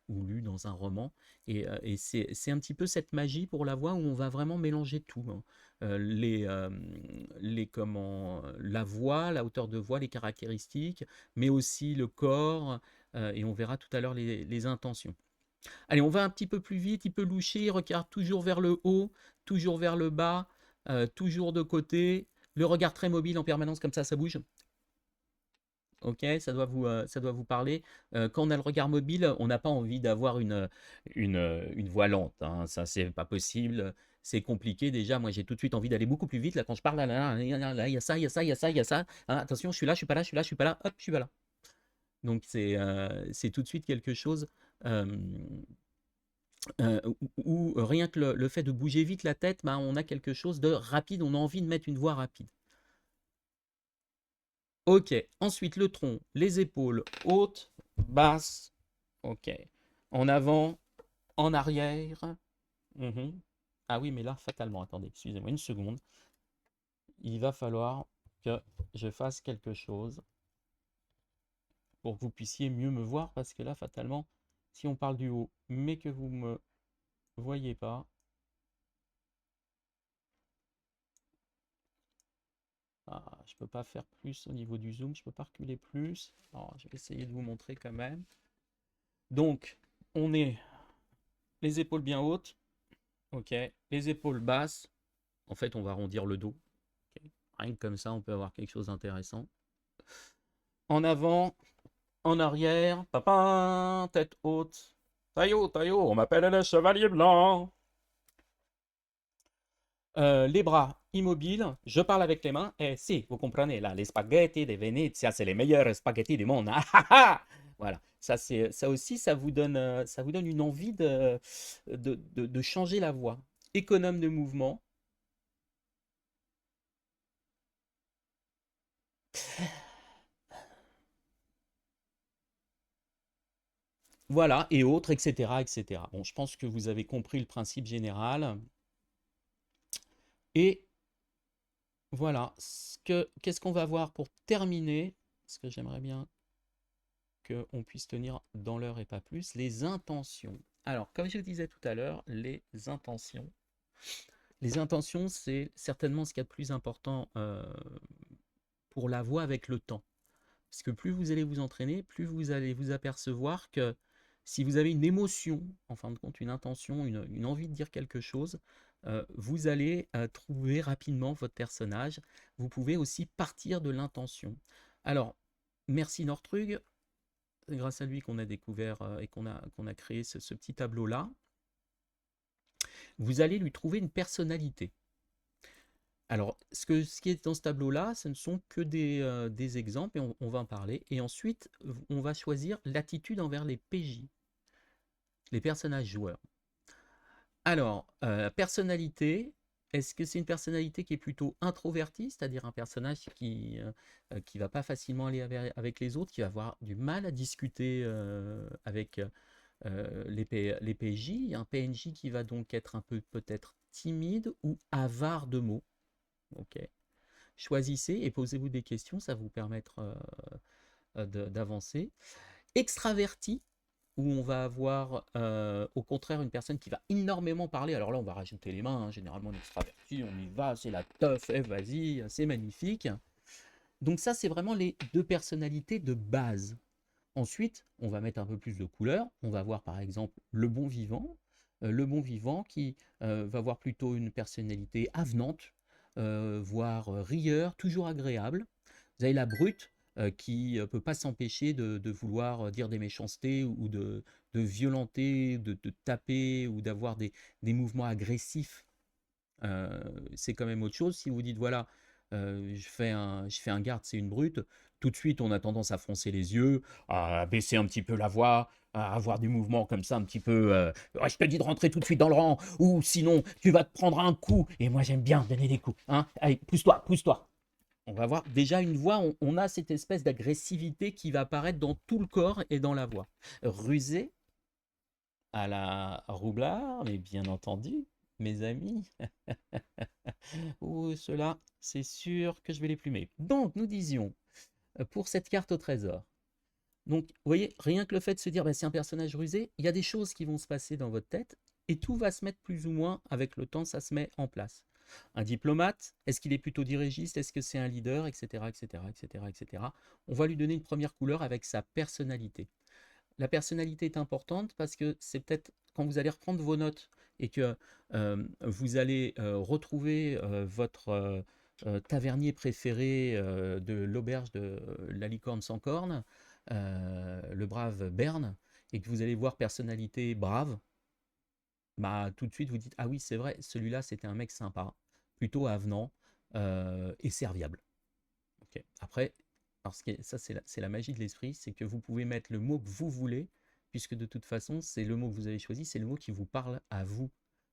ou lu dans un roman. Et c'est un petit peu cette magie pour la voix où on va vraiment mélanger tout. Hein. La voix, la hauteur de voix, les caractéristiques, mais aussi le corps, et on verra tout à l'heure les intentions. Allez, on va un petit peu plus vite, il peut loucher, il regarde toujours vers le haut, toujours vers le bas, toujours de côté, le regard très mobile en permanence, comme ça bouge. Ok, ça doit vous parler. Quand on a le regard mobile, on n'a pas envie d'avoir une voix lente, hein. Ça, c'est pas possible. C'est compliqué déjà. Moi, j'ai tout de suite envie d'aller beaucoup plus vite. Là, quand je parle, là, il y a ça, il y a ça, il y a ça, il y a ça. Hein, attention, je suis là, je suis pas là, je suis là, je suis pas là. Hop, je suis pas là. Donc, c'est tout de suite quelque chose euh, où rien que le fait de bouger vite la tête, bah, on a quelque chose de rapide. On a envie de mettre une voix rapide. Ok, ensuite le tronc, les épaules hautes, basses, ok. En avant, en arrière. Mhm. Ah oui, mais là, fatalement, attendez, excusez-moi une seconde. Il va falloir que je fasse quelque chose pour que vous puissiez mieux me voir, parce que là, fatalement, si on parle du haut, mais que vous ne me voyez pas, je ne peux pas faire plus au niveau du zoom, je ne peux pas reculer plus. Alors, je vais essayer de vous montrer quand même. Donc, on est les épaules bien hautes. Ok, les épaules basses. En fait, on va arrondir le dos. Ok. Rien que comme ça, on peut avoir quelque chose d'intéressant. En avant, en arrière. Papa, tête haute. Taillot, taillot, on m'appelle le chevalier blanc. Les bras immobiles. Je parle avec les mains. Et si, vous comprenez, là, les spaghettis de Venezia, c'est les meilleurs spaghettis du monde. Voilà. Ça aussi, ça vous donne une envie de changer la voix. Économe de mouvement. Voilà, et autres, etc., etc. Bon, je pense que vous avez compris le principe général. Et voilà, qu'est-ce qu'on va voir pour terminer? Parce que j'aimerais bien qu'on puisse tenir dans l'heure et pas plus. Les intentions. Alors, comme je le disais tout à l'heure, les intentions. Les intentions, c'est certainement ce qu'il y a de plus important pour la voix avec le temps. Parce que plus vous allez vous entraîner, plus vous allez vous apercevoir que si vous avez une émotion, en fin de compte, une intention, une envie de dire quelque chose, vous allez trouver rapidement votre personnage. Vous pouvez aussi partir de l'intention. Alors, merci Nortrug, c'est grâce à lui qu'on a découvert et qu'on a créé ce petit tableau-là. Vous allez lui trouver une personnalité. Alors, ce qui est dans ce tableau-là, ce ne sont que des exemples, et on va en parler. Et ensuite, on va choisir l'attitude envers les PJ, les personnages joueurs. Alors, personnalité, est-ce que c'est une personnalité qui est plutôt introvertie, c'est-à-dire un personnage qui va pas facilement aller avec les autres, qui va avoir du mal à discuter avec les PJ, un PNJ qui va donc être un peu peut-être timide ou avare de mots. Ok. Choisissez et posez-vous des questions, ça va vous permettre d'avancer. Extraverti, où on va avoir au contraire une personne qui va énormément parler. Alors là, on va rajouter les mains, hein. Généralement, on est extraverti, on y va, c'est la teuf, vas-y, c'est magnifique. Donc ça, c'est vraiment les deux personnalités de base. Ensuite, on va mettre un peu plus de couleurs. On va voir par exemple le bon vivant. Le bon vivant qui va avoir plutôt une personnalité avenante, voire rieur, toujours agréable. Vous avez la brute qui ne peut pas s'empêcher de vouloir dire des méchancetés ou de violenter, de taper ou d'avoir des mouvements agressifs. C'est quand même autre chose. Si vous dites, voilà, je fais un garde, c'est une brute, tout de suite, on a tendance à froncer les yeux, à baisser un petit peu la voix, à avoir du mouvement comme ça, un petit peu. Ouais, je te dis de rentrer tout de suite dans le rang, ou sinon, tu vas te prendre un coup. Et moi, j'aime bien donner des coups. Hein. Allez, pousse-toi, pousse-toi. On va voir déjà une voix, on a cette espèce d'agressivité qui va apparaître dans tout le corps et dans la voix. Rusé à la roublard, mais bien entendu, mes amis. Ou ceux-là, c'est sûr que je vais les plumer. Donc, nous disions, pour cette carte au trésor, donc, vous voyez, rien que le fait de se dire, bah, c'est un personnage rusé, il y a des choses qui vont se passer dans votre tête, et tout va se mettre plus ou moins, avec le temps, ça se met en place. Un diplomate, est-ce qu'il est plutôt dirigiste, est-ce que c'est un leader, etc., etc., etc., etc. On va lui donner une première couleur avec sa personnalité. la personnalité est importante parce que c'est peut-être quand vous allez reprendre vos notes et que vous allez retrouver votre tavernier préféré de l'auberge de la licorne sans corne, le brave Berne, et que vous allez voir personnalité brave, bah tout de suite vous dites ah oui c'est vrai, celui-là c'était un mec sympa, plutôt avenant et serviable. Ok. Après, alors ça c'est la magie de l'esprit, c'est que vous pouvez mettre le mot que vous voulez, puisque de toute façon, c'est le mot que vous avez choisi, c'est le mot qui vous parle à vous.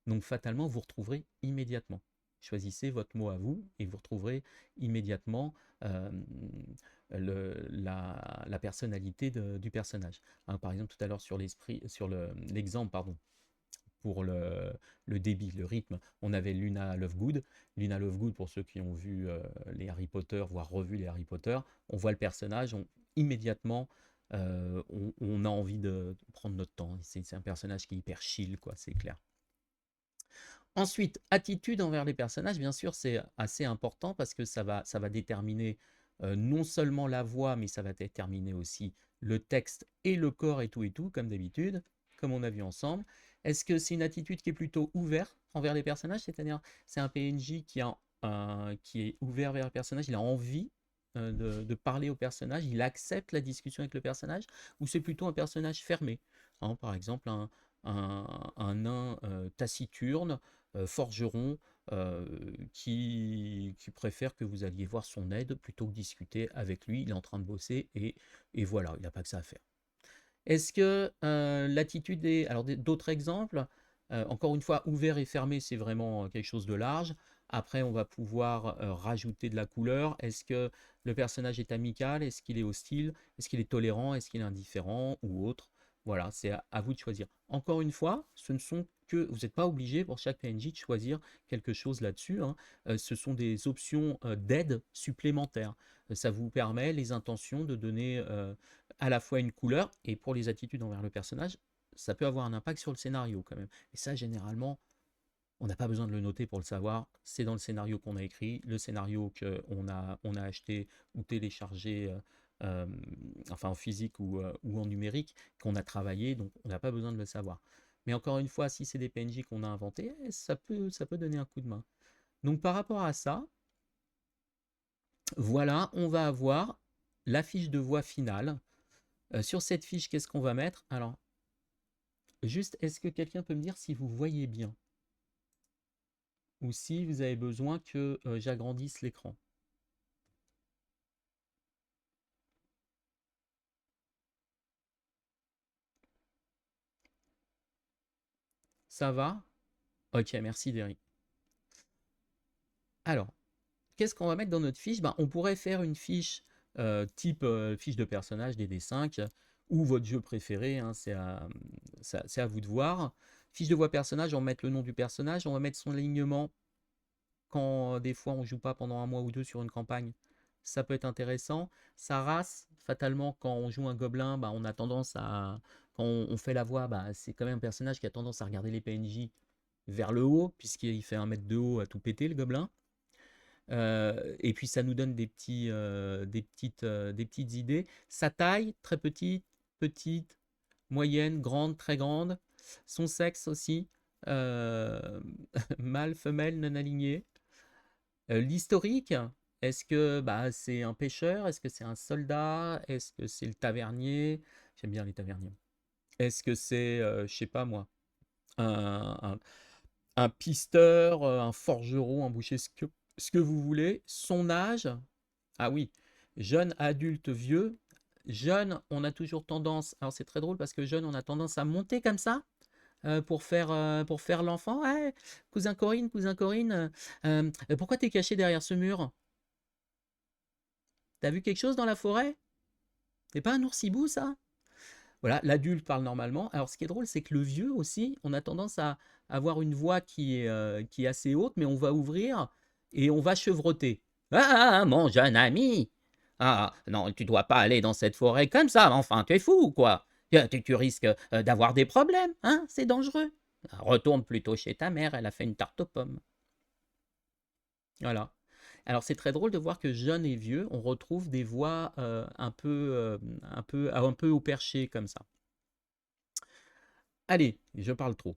Donc fatalement, vous retrouverez immédiatement. Choisissez votre mot à vous et vous retrouverez immédiatement euh, la personnalité du personnage. Hein, par exemple, tout à l'heure sur l'esprit, sur l'exemple, pardon, pour le débit, le rythme. On avait Luna Lovegood. Luna Lovegood, pour ceux qui ont vu les Harry Potter, voire revu les Harry Potter, on voit le personnage, immédiatement, on a envie de prendre notre temps. C'est un personnage qui est hyper chill, quoi, c'est clair. Ensuite, attitude envers les personnages, bien sûr, c'est assez important parce que ça va déterminer non seulement la voix, mais ça va déterminer aussi le texte et le corps et tout, comme d'habitude, comme on a vu ensemble. Est-ce que c'est une attitude qui est plutôt ouverte envers les personnages, c'est-à-dire c'est un PNJ qui est ouvert vers le personnage, il a envie de parler au personnage, il accepte la discussion avec le personnage, ou c'est plutôt un personnage fermé, hein, par exemple un nain taciturne forgeron qui préfère que vous alliez voir son aide plutôt que discuter avec lui. Il est en train de bosser et voilà, il n'a pas que ça à faire. Est-ce que l'attitude est... Alors d'autres exemples, encore une fois, ouvert et fermé, c'est vraiment quelque chose de large. Après, on va pouvoir rajouter de la couleur. Est-ce que le personnage est amical? Est-ce qu'il est hostile? Est-ce qu'il est tolérant? Est-ce qu'il est indifférent ou autre? Voilà, c'est à vous de choisir. Encore une fois, ce ne sont que... Vous n'êtes pas obligé pour chaque PNJ de choisir quelque chose là-dessus, hein. Ce sont des options d'aide supplémentaires. Ça vous permet les intentions de donner à la fois une couleur et pour les attitudes envers le personnage, ça peut avoir un impact sur le scénario quand même. Et ça, généralement, on n'a pas besoin de le noter pour le savoir. C'est dans le scénario qu'on a écrit, le scénario on a acheté ou téléchargé, enfin en physique ou en numérique, qu'on a travaillé, donc on n'a pas besoin de le savoir. Mais encore une fois, si c'est des PNJ qu'on a inventés, ça peut donner un coup de main. Donc par rapport à ça, voilà, on va avoir la fiche de voix finale. Sur cette fiche, qu'est-ce qu'on va mettre? Alors, juste, est-ce que quelqu'un peut me dire si vous voyez bien? Ou si vous avez besoin que j'agrandisse l'écran? Ça va? Ok, merci Derry. Alors, qu'est-ce qu'on va mettre dans notre fiche? Ben, on pourrait faire une fiche type fiche de personnage DD5 ou votre jeu préféré, hein, c'est à vous de voir. Fiche de voix personnage, on va mettre le nom du personnage, on va mettre son alignement quand des fois on joue pas pendant un mois ou deux sur une campagne. Ça peut être intéressant. Sa race, fatalement, quand on joue un gobelin, bah, on a tendance à. Quand on fait la voix, bah, c'est quand même un personnage qui a tendance à regarder les PNJ vers le haut, puisqu'il fait 1 mètre de haut à tout péter, le gobelin. Et puis ça nous donne des petites idées. Sa taille, très petite, petite, moyenne, grande, très grande. Son sexe aussi, euh, mâle, femelle, non aligné. L'historique, est-ce que bah, c'est un pêcheur? Est-ce que c'est un soldat? Est-ce que c'est le tavernier? J'aime bien les taverniers. Est-ce que c'est, je sais pas moi, un, un- un pisteur, un forgeron, un boucher, ce que vous voulez? Son âge? Ah oui, jeune, adulte, vieux. Jeune, on a toujours tendance, alors c'est très drôle parce que jeune, on a tendance à monter comme ça pour faire l'enfant. Ouais, cousin Corinne, pourquoi t'es caché derrière ce mur? T'as vu quelque chose dans la forêt? C'est pas un oursibou, ça? Voilà, l'adulte parle normalement. Alors, ce qui est drôle, c'est que le vieux aussi, on a tendance à avoir une voix qui est assez haute, mais on va ouvrir et on va chevroter. Ah, mon jeune ami! Ah, non, tu dois pas aller dans cette forêt comme ça, enfin, tu es fou ou quoi? Tu risques d'avoir des problèmes, hein? C'est dangereux. Retourne plutôt chez ta mère, elle a fait une tarte aux pommes. Voilà. Alors c'est très drôle de voir que jeune et vieux, on retrouve des voix un peu au perché comme ça. Allez, je parle trop.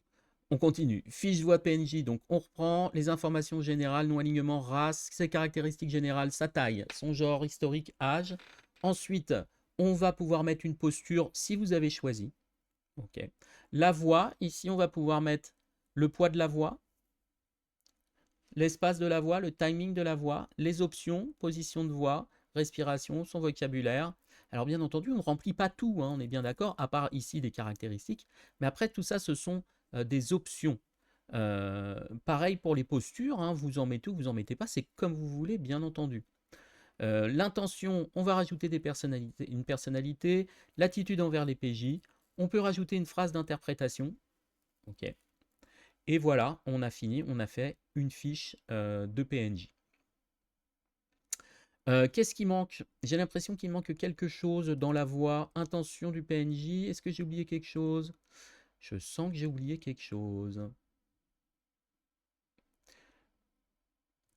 On continue. Fiche voix PNJ, donc on reprend les informations générales, non-alignement, race, ses caractéristiques générales, sa taille, son genre, historique, âge. Ensuite, on va pouvoir mettre une posture si vous avez choisi. Ok. La voix, ici on va pouvoir mettre le poids de la voix, l'espace de la voix, le timing de la voix, les options, position de voix, respiration, son vocabulaire. Alors bien entendu, on ne remplit pas tout, hein, on est bien d'accord, à part ici des caractéristiques. Mais après, tout ça, ce sont des options. Pareil pour les postures, hein, vous en mettez ou vous en mettez pas, c'est comme vous voulez, bien entendu. L'intention, on va rajouter une personnalité, l'attitude envers les PJ, on peut rajouter une phrase d'interprétation. Ok. Et voilà, on a fini, on a fait une fiche de PNJ. Qu'est-ce qui manque? J'ai l'impression qu'il manque quelque chose dans la voix, intention du PNJ. Est-ce que j'ai oublié quelque chose? Je sens que j'ai oublié quelque chose.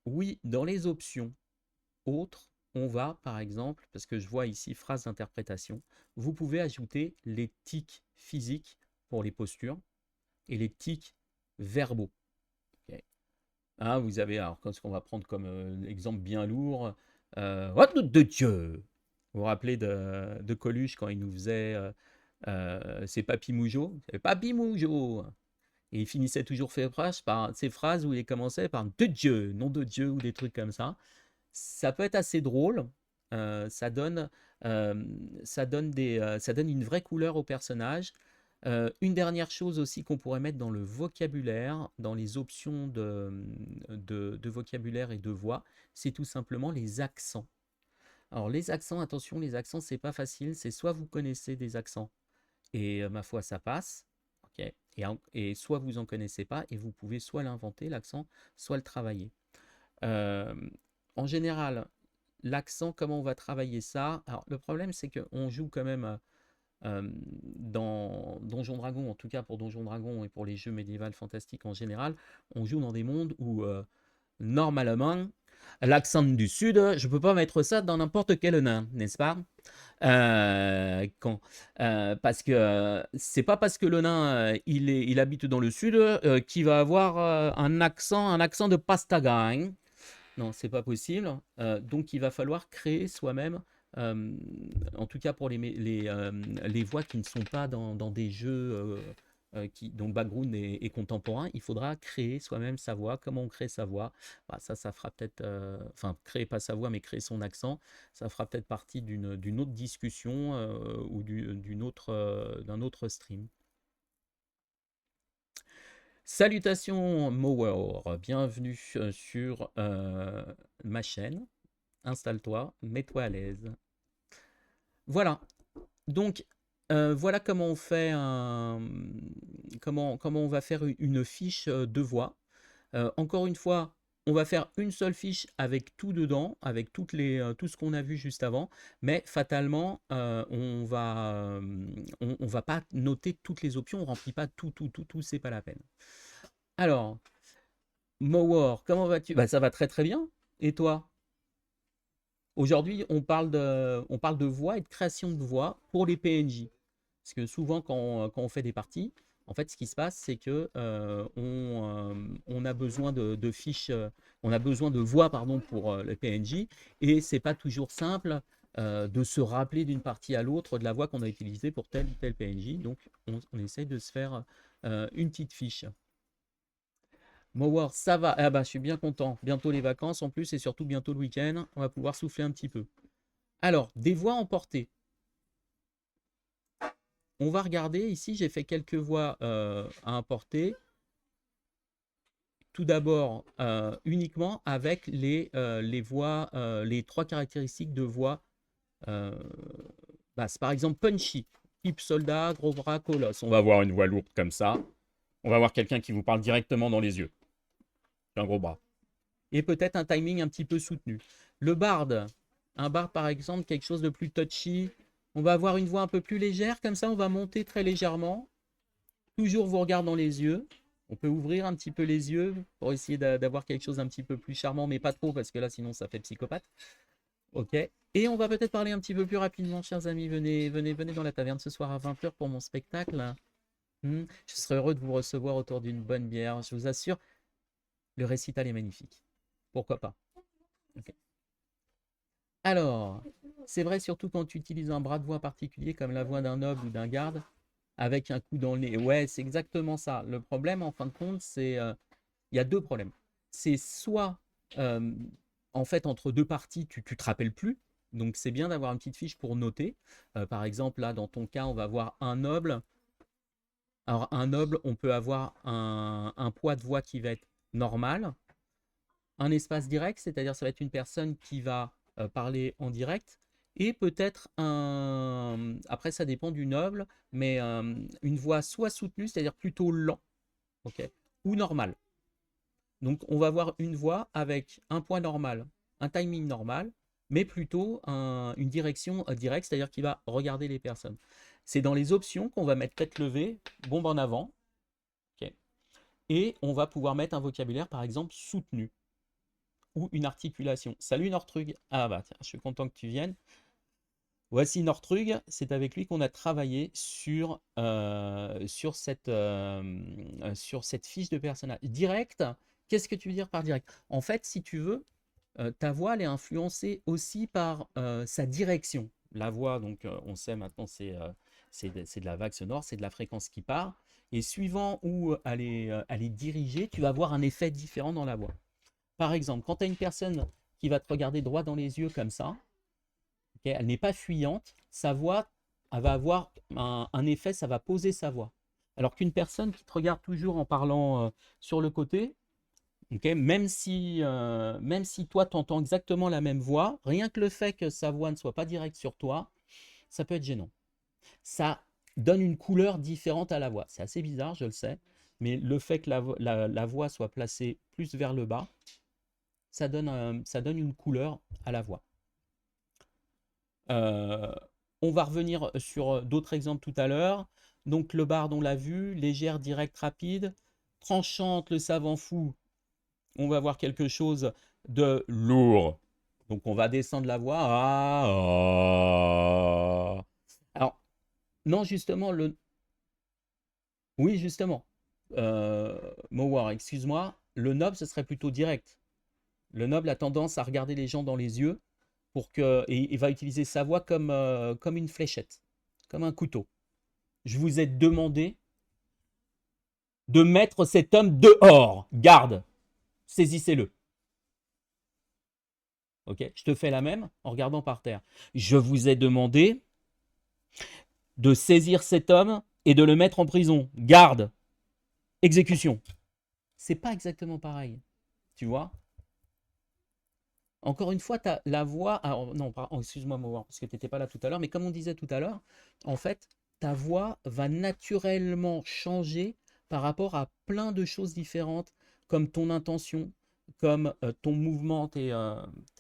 Oui, dans les options autres, on va par exemple, parce que je vois ici phrase d'interprétation, vous pouvez ajouter les tics physiques pour les postures et les tics verbaux. Ok. Ah, vous avez, alors, ce qu'on va prendre comme exemple bien lourd, oh, de Dieu! Vous vous rappelez de Coluche quand il nous faisait ses papy Moujo? C'est papy Moujo! Et il finissait toujours ses phrases où il commençait par de Dieu, nom de Dieu, ou des trucs comme ça. Ça peut être assez drôle. Ça donne, ça donne une vraie couleur au personnage. Une dernière chose aussi qu'on pourrait mettre dans le vocabulaire, dans les options de vocabulaire et de voix, c'est tout simplement les accents. Alors les accents, attention, les accents, c'est pas facile. C'est soit vous connaissez des accents et ma foi, ça passe, ok, et soit vous en connaissez pas et vous pouvez soit l'inventer, l'accent, soit le travailler. Euh, En général, l'accent, comment on va travailler ça? Alors le problème, c'est qu'on joue quand même dans Donjon Dragon, en tout cas pour Donjon Dragon et pour les jeux médiévaux fantastiques en général, on joue dans des mondes où normalement, l'accent du sud, je peux pas mettre ça dans n'importe quel nain, n'est-ce pas? Parce que c'est pas parce que le nain il habite dans le sud qu'il va avoir un accent de pastaga, hein. Non, c'est pas possible. Donc, il va falloir créer soi-même, euh, en tout cas pour les voix qui ne sont pas dans des jeux dont le background est contemporain, il faudra créer soi-même sa voix. Comment on crée sa voix? Bah, ça fera peut-être, enfin, créer pas sa voix, mais créer son accent. Ça fera peut-être partie d'une autre discussion ou d'un autre stream. Salutations Mower, bienvenue sur ma chaîne. Installe-toi, mets-toi à l'aise. Voilà, donc voilà comment on fait comment on va faire une fiche de voix. Encore une fois, on va faire une seule fiche avec tout dedans, avec tout ce qu'on a vu juste avant, mais fatalement, on va pas noter toutes les options, on remplit pas tout, c'est pas la peine. Alors, Mowar, comment vas-tu? Bah, ça va très très bien. Et toi? Aujourd'hui, on parle de voix et de création de voix pour les PNJ. Parce que souvent, quand on fait des parties, en fait, ce qui se passe, c'est que on a besoin de fiches, on a besoin de voix, pardon, pour les PNJ, et c'est pas toujours simple de se rappeler d'une partie à l'autre de la voix qu'on a utilisée pour tel ou tel PNJ. Donc, on essaye de se faire une petite fiche. Mowar, ça va. Ah bah, je suis bien content. Bientôt les vacances en plus et surtout bientôt le week-end. On va pouvoir souffler un petit peu. Alors, des voix emportées. On va regarder ici, j'ai fait quelques voix à importer. Tout d'abord, uniquement avec les voix, les trois caractéristiques de voix basse. Par exemple, punchy, type soldat, gros bras, colosse. On va avoir une voix lourde comme ça. On va avoir quelqu'un qui vous parle directement dans les yeux. Un gros bras. Et peut-être un timing un petit peu soutenu. Le barde, un barde par exemple, quelque chose de plus touchy. On va avoir une voix un peu plus légère, comme ça on va monter très légèrement. Toujours vous regarde dans les yeux. On peut ouvrir un petit peu les yeux pour essayer d'avoir quelque chose d'un petit peu plus charmant, mais pas trop, parce que là sinon ça fait psychopathe. Ok. Et on va peut-être parler un petit peu plus rapidement, chers amis. Venez dans la taverne ce soir à 20h pour mon spectacle. Je serais heureux de vous recevoir autour d'une bonne bière. Je vous assure, le récital est magnifique. Pourquoi pas? Ok. Alors, c'est vrai surtout quand tu utilises un bras de voix particulier comme la voix d'un noble ou d'un garde avec un coup dans le nez. Ouais, c'est exactement ça. Le problème, en fin de compte, c'est il y a deux problèmes. C'est soit, euh, en fait, entre deux parties, tu te rappelles plus. Donc, c'est bien d'avoir une petite fiche pour noter. Par exemple, là, dans ton cas, on va avoir un noble. Alors, un noble, on peut avoir un poids de voix qui va être normal, un espace direct, c'est-à-dire ça va être une personne qui va parler en direct, et peut-être un... Après, ça dépend du noble, mais une voix soit soutenue, c'est-à-dire plutôt lent, ok, ou normal. Donc, on va avoir une voix avec un poids normal, un timing normal, mais plutôt une direction directe, c'est-à-dire qu'il va regarder les personnes. C'est dans les options qu'on va mettre tête levée, bombe en avant, ok, et on va pouvoir mettre un vocabulaire, par exemple, soutenu ou une articulation. Salut Nortrug. Ah bah tiens, je suis content que tu viennes. Voici Nortrug, c'est avec lui qu'on a travaillé sur cette fiche de personnage. Direct, qu'est-ce que tu veux dire par direct? En fait, si tu veux, ta voix elle est influencée aussi par sa direction. La voix, donc on sait maintenant, c'est de la vague sonore, c'est de la fréquence qui part. Et suivant où elle est dirigée, tu vas avoir un effet différent dans la voix. Par exemple, quand tu as une personne qui va te regarder droit dans les yeux comme ça, okay, elle n'est pas fuyante, sa voix elle va avoir un effet, ça va poser sa voix. Alors qu'une personne qui te regarde toujours en parlant sur le côté, okay, même si toi tu entends exactement la même voix, rien que le fait que sa voix ne soit pas directe sur toi, ça peut être gênant. Ça donne une couleur différente à la voix. C'est assez bizarre, je le sais, mais le fait que la voix soit placée plus vers le bas, ça donne une couleur à la voix. Euh, on va revenir sur d'autres exemples tout à l'heure. Donc le barde, on l'a vu, légère, directe, rapide. Tranchante, le savant fou, on va voir quelque chose de lourd. Donc on va descendre la voix. Alors, non, justement, oui, justement. Mowar, excuse-moi, le noble, ce serait plutôt direct. Le noble a tendance à regarder les gens dans les yeux et il va utiliser sa voix comme une fléchette, comme un couteau. Je vous ai demandé de mettre cet homme dehors. Garde, saisissez-le. Ok, je te fais la même en regardant par terre. Je vous ai demandé de saisir cet homme et de le mettre en prison. Garde, exécution. C'est pas exactement pareil, tu vois. Encore une fois, tu as la voix. Alors, non, excuse-moi, parce que tu n'étais pas là tout à l'heure, mais comme on disait tout à l'heure, en fait, ta voix va naturellement changer par rapport à plein de choses différentes, comme ton intention, comme ton mouvement, tes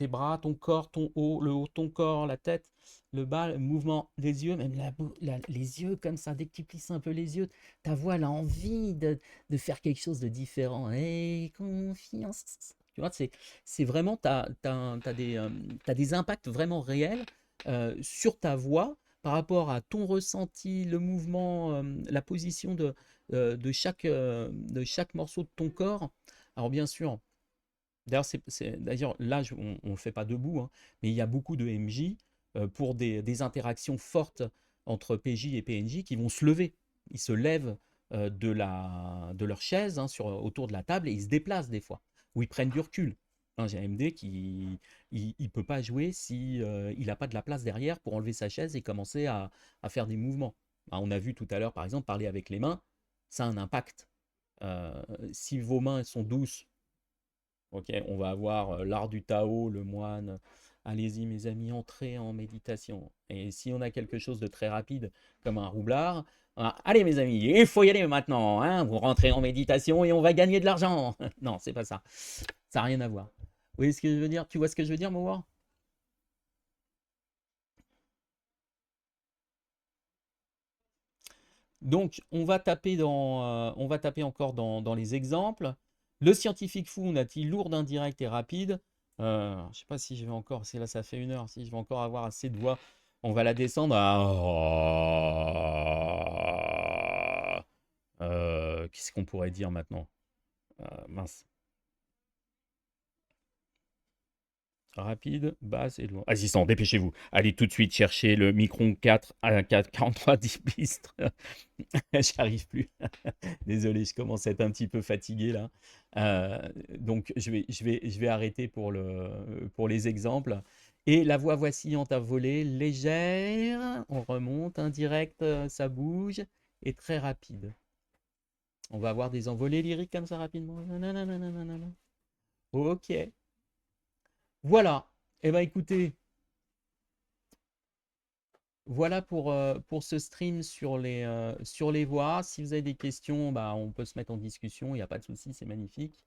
bras, ton corps, ton haut, le haut de ton corps, la tête, le bas, le mouvement des yeux, même les yeux comme ça, dès que tu plisses un peu les yeux, ta voix elle a envie de faire quelque chose de différent. Et confiance. Tu vois, c'est vraiment, t'as des impacts vraiment réels sur ta voix par rapport à ton ressenti, le mouvement, la position de chaque morceau de ton corps. Alors bien sûr, d'ailleurs, d'ailleurs là, on ne le fait pas debout, hein, mais il y a beaucoup de MJ pour des interactions fortes entre PJ et PNJ qui vont se lever. Ils se lèvent de leur chaise autour de la table et ils se déplacent des fois, ou ils prennent du recul. J'ai un MD qui il peut pas jouer si il n'a pas de la place derrière pour enlever sa chaise et commencer à faire des mouvements. On a vu tout à l'heure, par exemple, parler avec les mains, ça a un impact. Si vos mains sont douces, ok, on va avoir l'art du Tao, le moine. Allez-y, mes amis, entrez en méditation. Et si on a quelque chose de très rapide, comme un roublard, allez, mes amis, il faut y aller maintenant. Hein, vous rentrez en méditation et on va gagner de l'argent. Non, c'est pas ça. Ça n'a rien à voir. Vous voyez ce que je veux dire? Tu vois ce que je veux dire, Mowar? Donc, on va taper encore dans les exemples. Le scientifique fou, on a-t-il lourd, indirect et rapide? Je ne sais pas si je vais encore, si là ça fait 1 heure, si je vais encore avoir assez de voix. On va la descendre à... Qu'est-ce qu'on pourrait dire maintenant? Mince. Rapide, basse et loin. Assistant, dépêchez-vous. Allez tout de suite chercher le Micron 4 à 43 10 pistes. J'arrive plus. Désolé, je commence à être un petit peu fatigué là. Donc je vais arrêter pour les exemples. Et la voix vacillante à voler, légère, on remonte, indirect, ça bouge, et très rapide. On va avoir des envolées lyriques comme ça rapidement. Nananananana. Ok. Voilà. Eh ben écoutez, voilà pour ce stream sur les voix. Si vous avez des questions, bah, on peut se mettre en discussion, il n'y a pas de souci, c'est magnifique.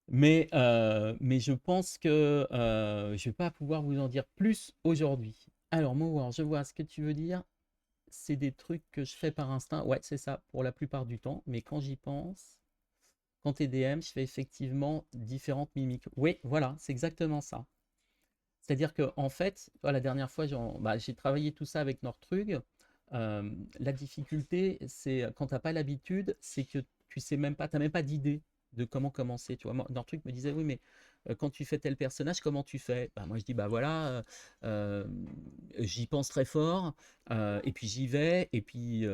Mais je pense que je ne vais pas pouvoir vous en dire plus aujourd'hui. Alors, Mowar, je vois ce que tu veux dire. C'est des trucs que je fais par instinct. Ouais, c'est ça, pour la plupart du temps. Mais quand j'y pense, quand t'es DM, je fais effectivement différentes mimiques. Oui, voilà, c'est exactement ça. C'est-à-dire que en fait, la dernière fois, j'ai travaillé tout ça avec Nortrug. La difficulté, c'est quand tu n'as pas l'habitude, c'est que tu sais même pas, t'as même pas d'idée de comment commencer. Tu vois, Nortrug me disait, oui, mais quand tu fais tel personnage, comment tu fais? Bah, moi, je dis, bah voilà, j'y pense très fort, et puis j'y vais, et puis,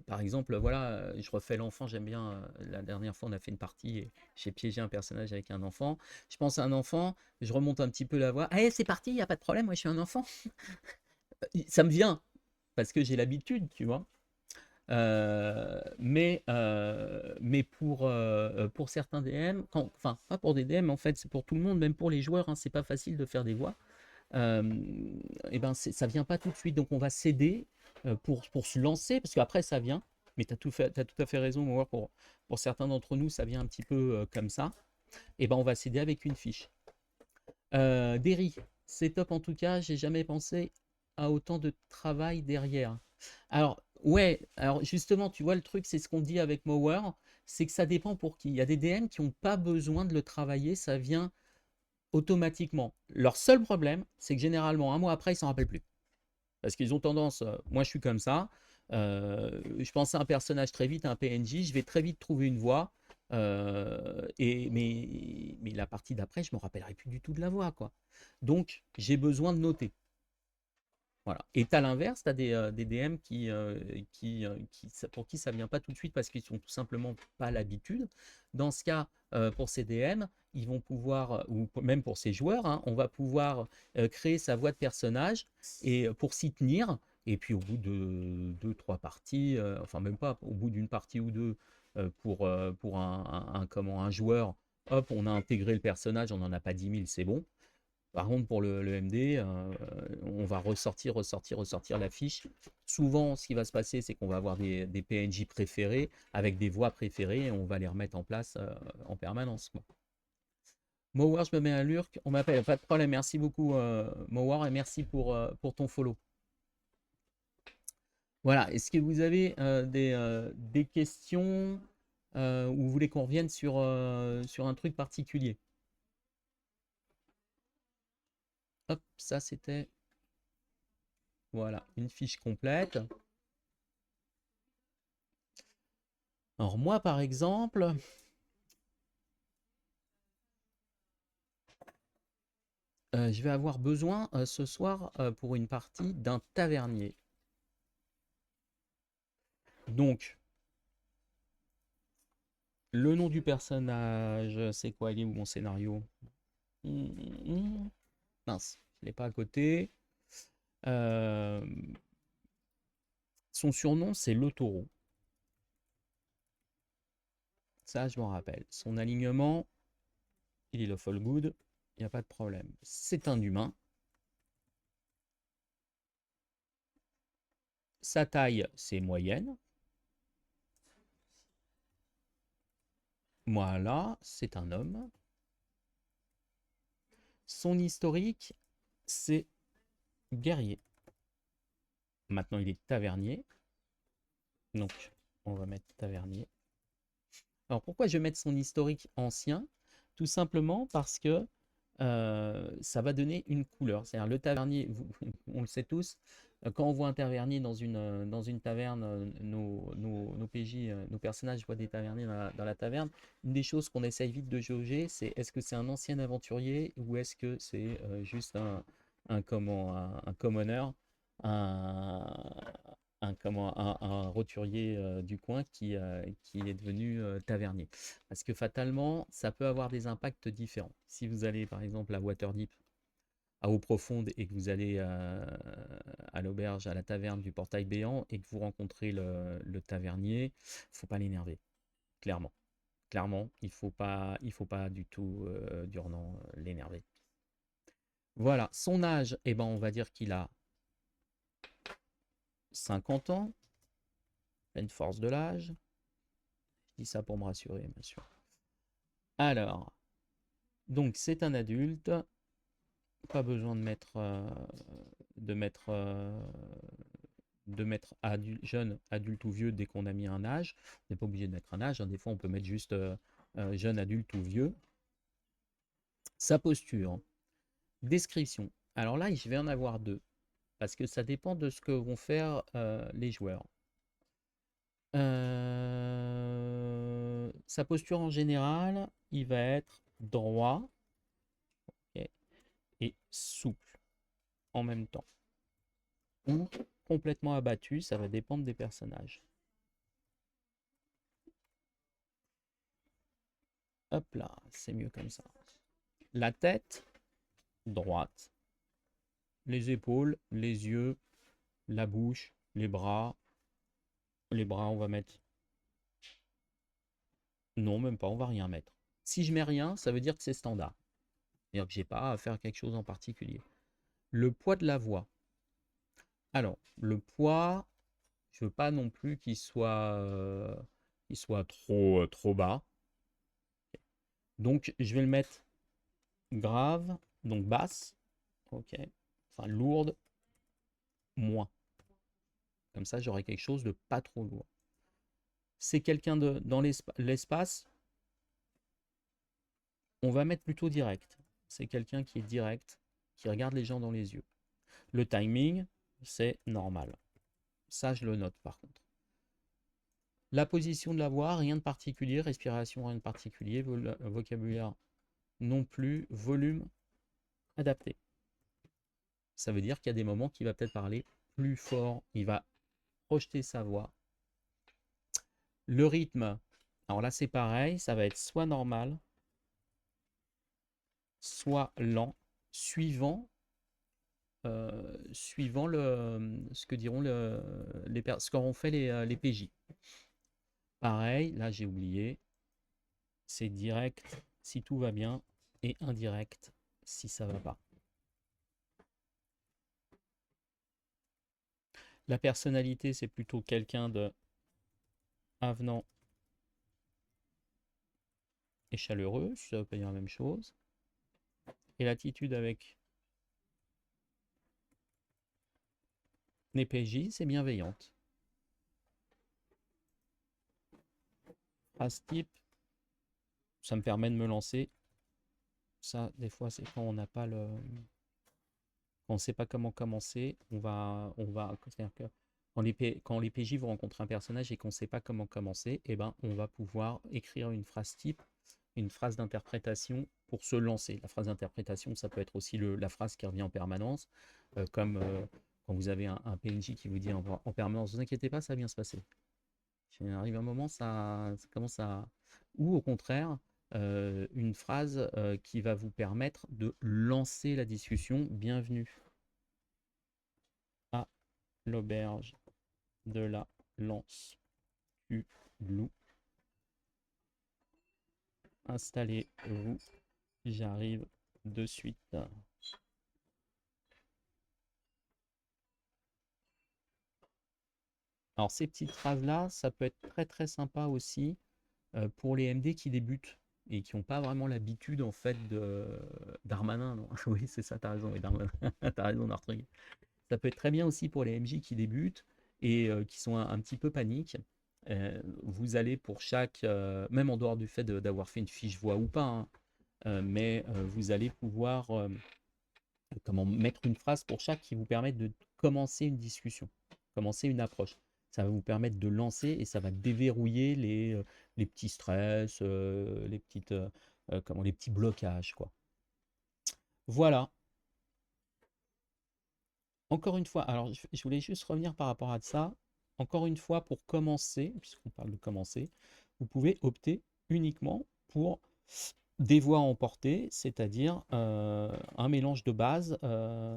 par exemple, voilà, je refais l'enfant, j'aime bien, la dernière fois, on a fait une partie, et j'ai piégé un personnage avec un enfant. Je pense à un enfant, je remonte un petit peu la voix. Allez, c'est parti, il n'y a pas de problème, moi je suis un enfant. Ça me vient, parce que j'ai l'habitude, tu vois. Mais pour certains DM, enfin, pas pour des DM, en fait, c'est pour tout le monde, même pour les joueurs, hein, c'est pas facile de faire des voix. Et ben, ça vient pas tout de suite, donc on va céder pour se lancer, parce qu'après, ça vient. Mais t'as tout à fait raison, moi, pour certains d'entre nous, ça vient un petit peu comme ça. Et ben, on va céder avec une fiche. Derry, c'est top en tout cas, j'ai jamais pensé à autant de travail derrière. Alors, ouais, alors justement, tu vois, le truc, c'est ce qu'on dit avec Mower, c'est que ça dépend pour qui. Il y a des DM qui n'ont pas besoin de le travailler, ça vient automatiquement. Leur seul problème, c'est que généralement, un mois après, ils s'en rappellent plus. Parce qu'ils ont tendance, moi je suis comme ça, je pense à un personnage très vite, à un PNJ, je vais très vite trouver une voix, mais la partie d'après, je ne me rappellerai plus du tout de la voix, quoi. Donc, j'ai besoin de noter. Voilà. Et tu as l'inverse, tu as des DM pour qui ça ne vient pas tout de suite parce qu'ils sont tout simplement pas l'habitude. Dans ce cas, pour ces DM, ils vont pouvoir, ou même pour ces joueurs, hein, on va pouvoir créer sa voix de personnage et pour s'y tenir. Et puis au bout de deux, trois parties, enfin même pas, au bout d'une partie ou deux, pour un joueur, hop, on a intégré le personnage, on n'en a pas 10 000, c'est bon. Par contre, pour le MD, on va ressortir la fiche. Souvent, ce qui va se passer, c'est qu'on va avoir des PNJ préférés avec des voix préférées et on va les remettre en place en permanence, quoi. Mowar, je me mets un lurk. On m'appelle, pas de problème. Merci beaucoup, Mowar, et merci pour ton follow. Voilà. Est-ce que vous avez des questions ou vous voulez qu'on revienne sur un truc particulier? Hop, ça c'était. Voilà, une fiche complète. Alors moi, par exemple, je vais avoir besoin ce soir pour une partie d'un tavernier. Donc, le nom du personnage, c'est quoi? Il est où mon scénario? Mince, je ne l'ai pas à côté. Son surnom, c'est le taureau. Ça, je m'en rappelle. Son alignement, il est lawful good, il n'y a pas de problème. C'est un humain. Sa taille, c'est moyenne. Voilà, c'est un homme. Son historique, c'est guerrier. Maintenant, il est tavernier. Donc, on va mettre tavernier. Alors, pourquoi je vais mettre son historique ancien? Tout simplement parce que ça va donner une couleur. C'est-à-dire, le tavernier, on le sait tous, Quand on voit un tavernier dans une taverne, nos PJ, nos personnages voient des taverniers dans la taverne, une des choses qu'on essaye vite de jauger, c'est est-ce que c'est un ancien aventurier ou est-ce que c'est juste un commoner, un, un roturier du coin qui est devenu tavernier. Parce que fatalement, ça peut avoir des impacts différents. Si vous allez par exemple à Waterdeep, à eau profonde, et que vous allez à l'auberge, à la taverne du portail béant, et que vous rencontrez le tavernier, faut pas l'énerver, clairement. Clairement, il faut pas du tout, Durnan, l'énerver. Voilà, son âge, eh ben, on va dire qu'il a 50 ans, pleine force de l'âge. Je dis ça pour me rassurer, bien sûr. Alors, donc c'est un adulte, pas besoin de mettre, de mettre, jeune, adulte ou vieux dès qu'on a mis un âge. On n'est pas obligé de mettre un âge, hein. Des fois on peut mettre juste jeune, adulte ou vieux. Sa posture, description. Alors là, je vais en avoir deux, parce que ça dépend de ce que vont faire les joueurs. Sa posture en général, il va être droit, ok, et souple en même temps. Ou complètement abattu, ça va dépendre des personnages. Hop là, c'est mieux comme ça. La tête, droite. Les épaules, les yeux, la bouche, les bras. Les bras, on va mettre... Non, même pas, on va rien mettre. Si je mets rien, ça veut dire que c'est standard. C'est-à-dire que j'ai pas à faire quelque chose en particulier. Le poids de la voix. Alors, le poids, je veux pas non plus qu'il soit trop bas. Donc, je vais le mettre grave, donc basse, ok, enfin lourde, moins. Comme ça, j'aurai quelque chose de pas trop lourd. C'est quelqu'un dans l'espace, on va mettre plutôt direct. C'est quelqu'un qui est direct, qui regarde les gens dans les yeux. Le timing, c'est normal. Ça, je le note par contre. La position de la voix, rien de particulier. Respiration, rien de particulier. Vocabulaire non plus. Volume, adapté. Ça veut dire qu'il y a des moments qu'il va peut-être parler plus fort. Il va projeter sa voix. Le rythme, alors là c'est pareil, ça va être soit normal, soit lent, suivant, suivant ce que diront ce qu'auront fait les PJ. Pareil, là j'ai oublié, c'est direct si tout va bien et indirect si ça va pas. La personnalité, c'est plutôt quelqu'un de avenant et chaleureux, si ça veut pas dire la même chose. Et l'attitude avec les PJ, c'est bienveillante. Phrase type, ça me permet de me lancer. Ça, des fois, c'est quand on n'a pas le... Quand on ne sait pas comment commencer, c'est-à-dire que quand les PJ vont rencontrer un personnage et qu'on ne sait pas comment commencer, eh ben, on va pouvoir écrire une phrase type, une phrase d'interprétation pour se lancer. La phrase d'interprétation, ça peut être aussi la phrase qui revient en permanence, comme quand vous avez un PNJ qui vous dit en permanence, ne vous inquiétez pas, ça va bien se passer. Il arrive un moment, ça commence à... Ou au contraire, une phrase qui va vous permettre de lancer la discussion. Bienvenue à l'auberge de la Lance du Loup. Installez-vous, j'arrive de suite. Alors ces petites phrases-là, ça peut être très très sympa aussi pour les MD qui débutent et qui n'ont pas vraiment l'habitude en fait d'Armanin. Oui, c'est ça, t'as raison, oui, Darmanin. T'as raison, Nartruy. Ça peut être très bien aussi pour les MJ qui débutent et qui sont un petit peu paniques. Vous allez pour chaque, même en dehors du fait d'avoir fait une fiche voix ou pas, hein, mais vous allez pouvoir comment mettre une phrase pour chaque qui vous permet de commencer une discussion, commencer une approche. Ça va vous permettre de lancer et ça va déverrouiller les petits stress, les petits blocages, quoi. Voilà. Encore une fois, alors je voulais juste revenir par rapport à ça. Encore une fois, pour commencer, puisqu'on parle de commencer, vous pouvez opter uniquement pour des voix emportées, c'est-à-dire un mélange de base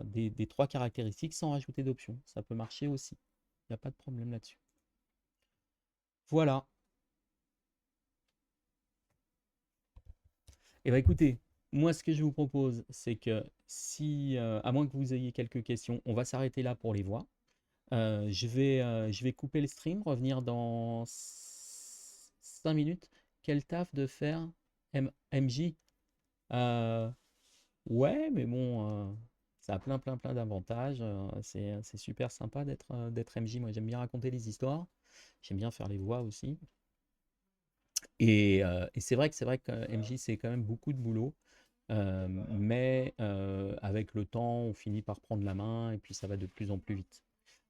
des trois caractéristiques sans rajouter d'options. Ça peut marcher aussi. Il n'y a pas de problème là-dessus. Voilà. Et bien écoutez, moi ce que je vous propose, c'est que si, à moins que vous ayez quelques questions, on va s'arrêter là pour les voix. Je vais couper le stream, revenir dans 5 minutes. Quel taf de faire MJ? Euh, ouais, mais bon, ça a plein d'avantages. C'est super sympa d'être MJ. Moi, j'aime bien raconter les histoires. J'aime bien faire les voix aussi. Et c'est vrai que MJ, c'est quand même beaucoup de boulot. Mais avec le temps, on finit par prendre la main et puis ça va de plus en plus vite.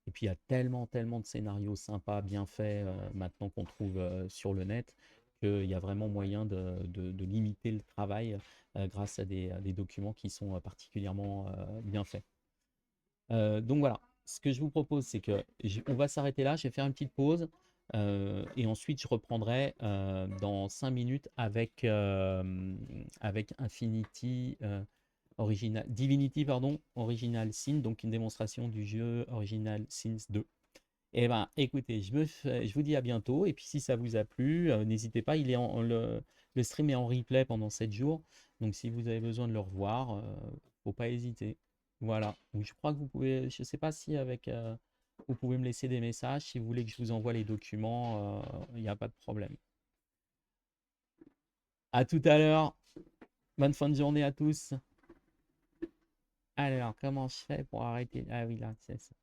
Et puis il y a tellement de scénarios sympas, bien faits maintenant qu'on trouve sur le net, qu'il y a vraiment moyen de limiter le travail grâce à des documents qui sont particulièrement bien faits. Donc voilà, ce que je vous propose, c'est que on va s'arrêter là, je vais faire une petite pause et ensuite je reprendrai dans 5 minutes avec Infinity. Divinity, pardon, Original Sin, donc une démonstration du jeu Original Sins 2. Eh ben, écoutez, je vous dis à bientôt. Et puis, si ça vous a plu, n'hésitez pas. Le stream est en replay pendant 7 jours. Donc, si vous avez besoin de le revoir, faut pas hésiter. Voilà. Donc, je crois que vous pouvez, je sais pas si vous pouvez me laisser des messages. Si vous voulez que je vous envoie les documents, il n'y a pas de problème. À tout à l'heure. Bonne fin de journée à tous. Alors, comment je fais pour arrêter? Ah oui, là, c'est ça.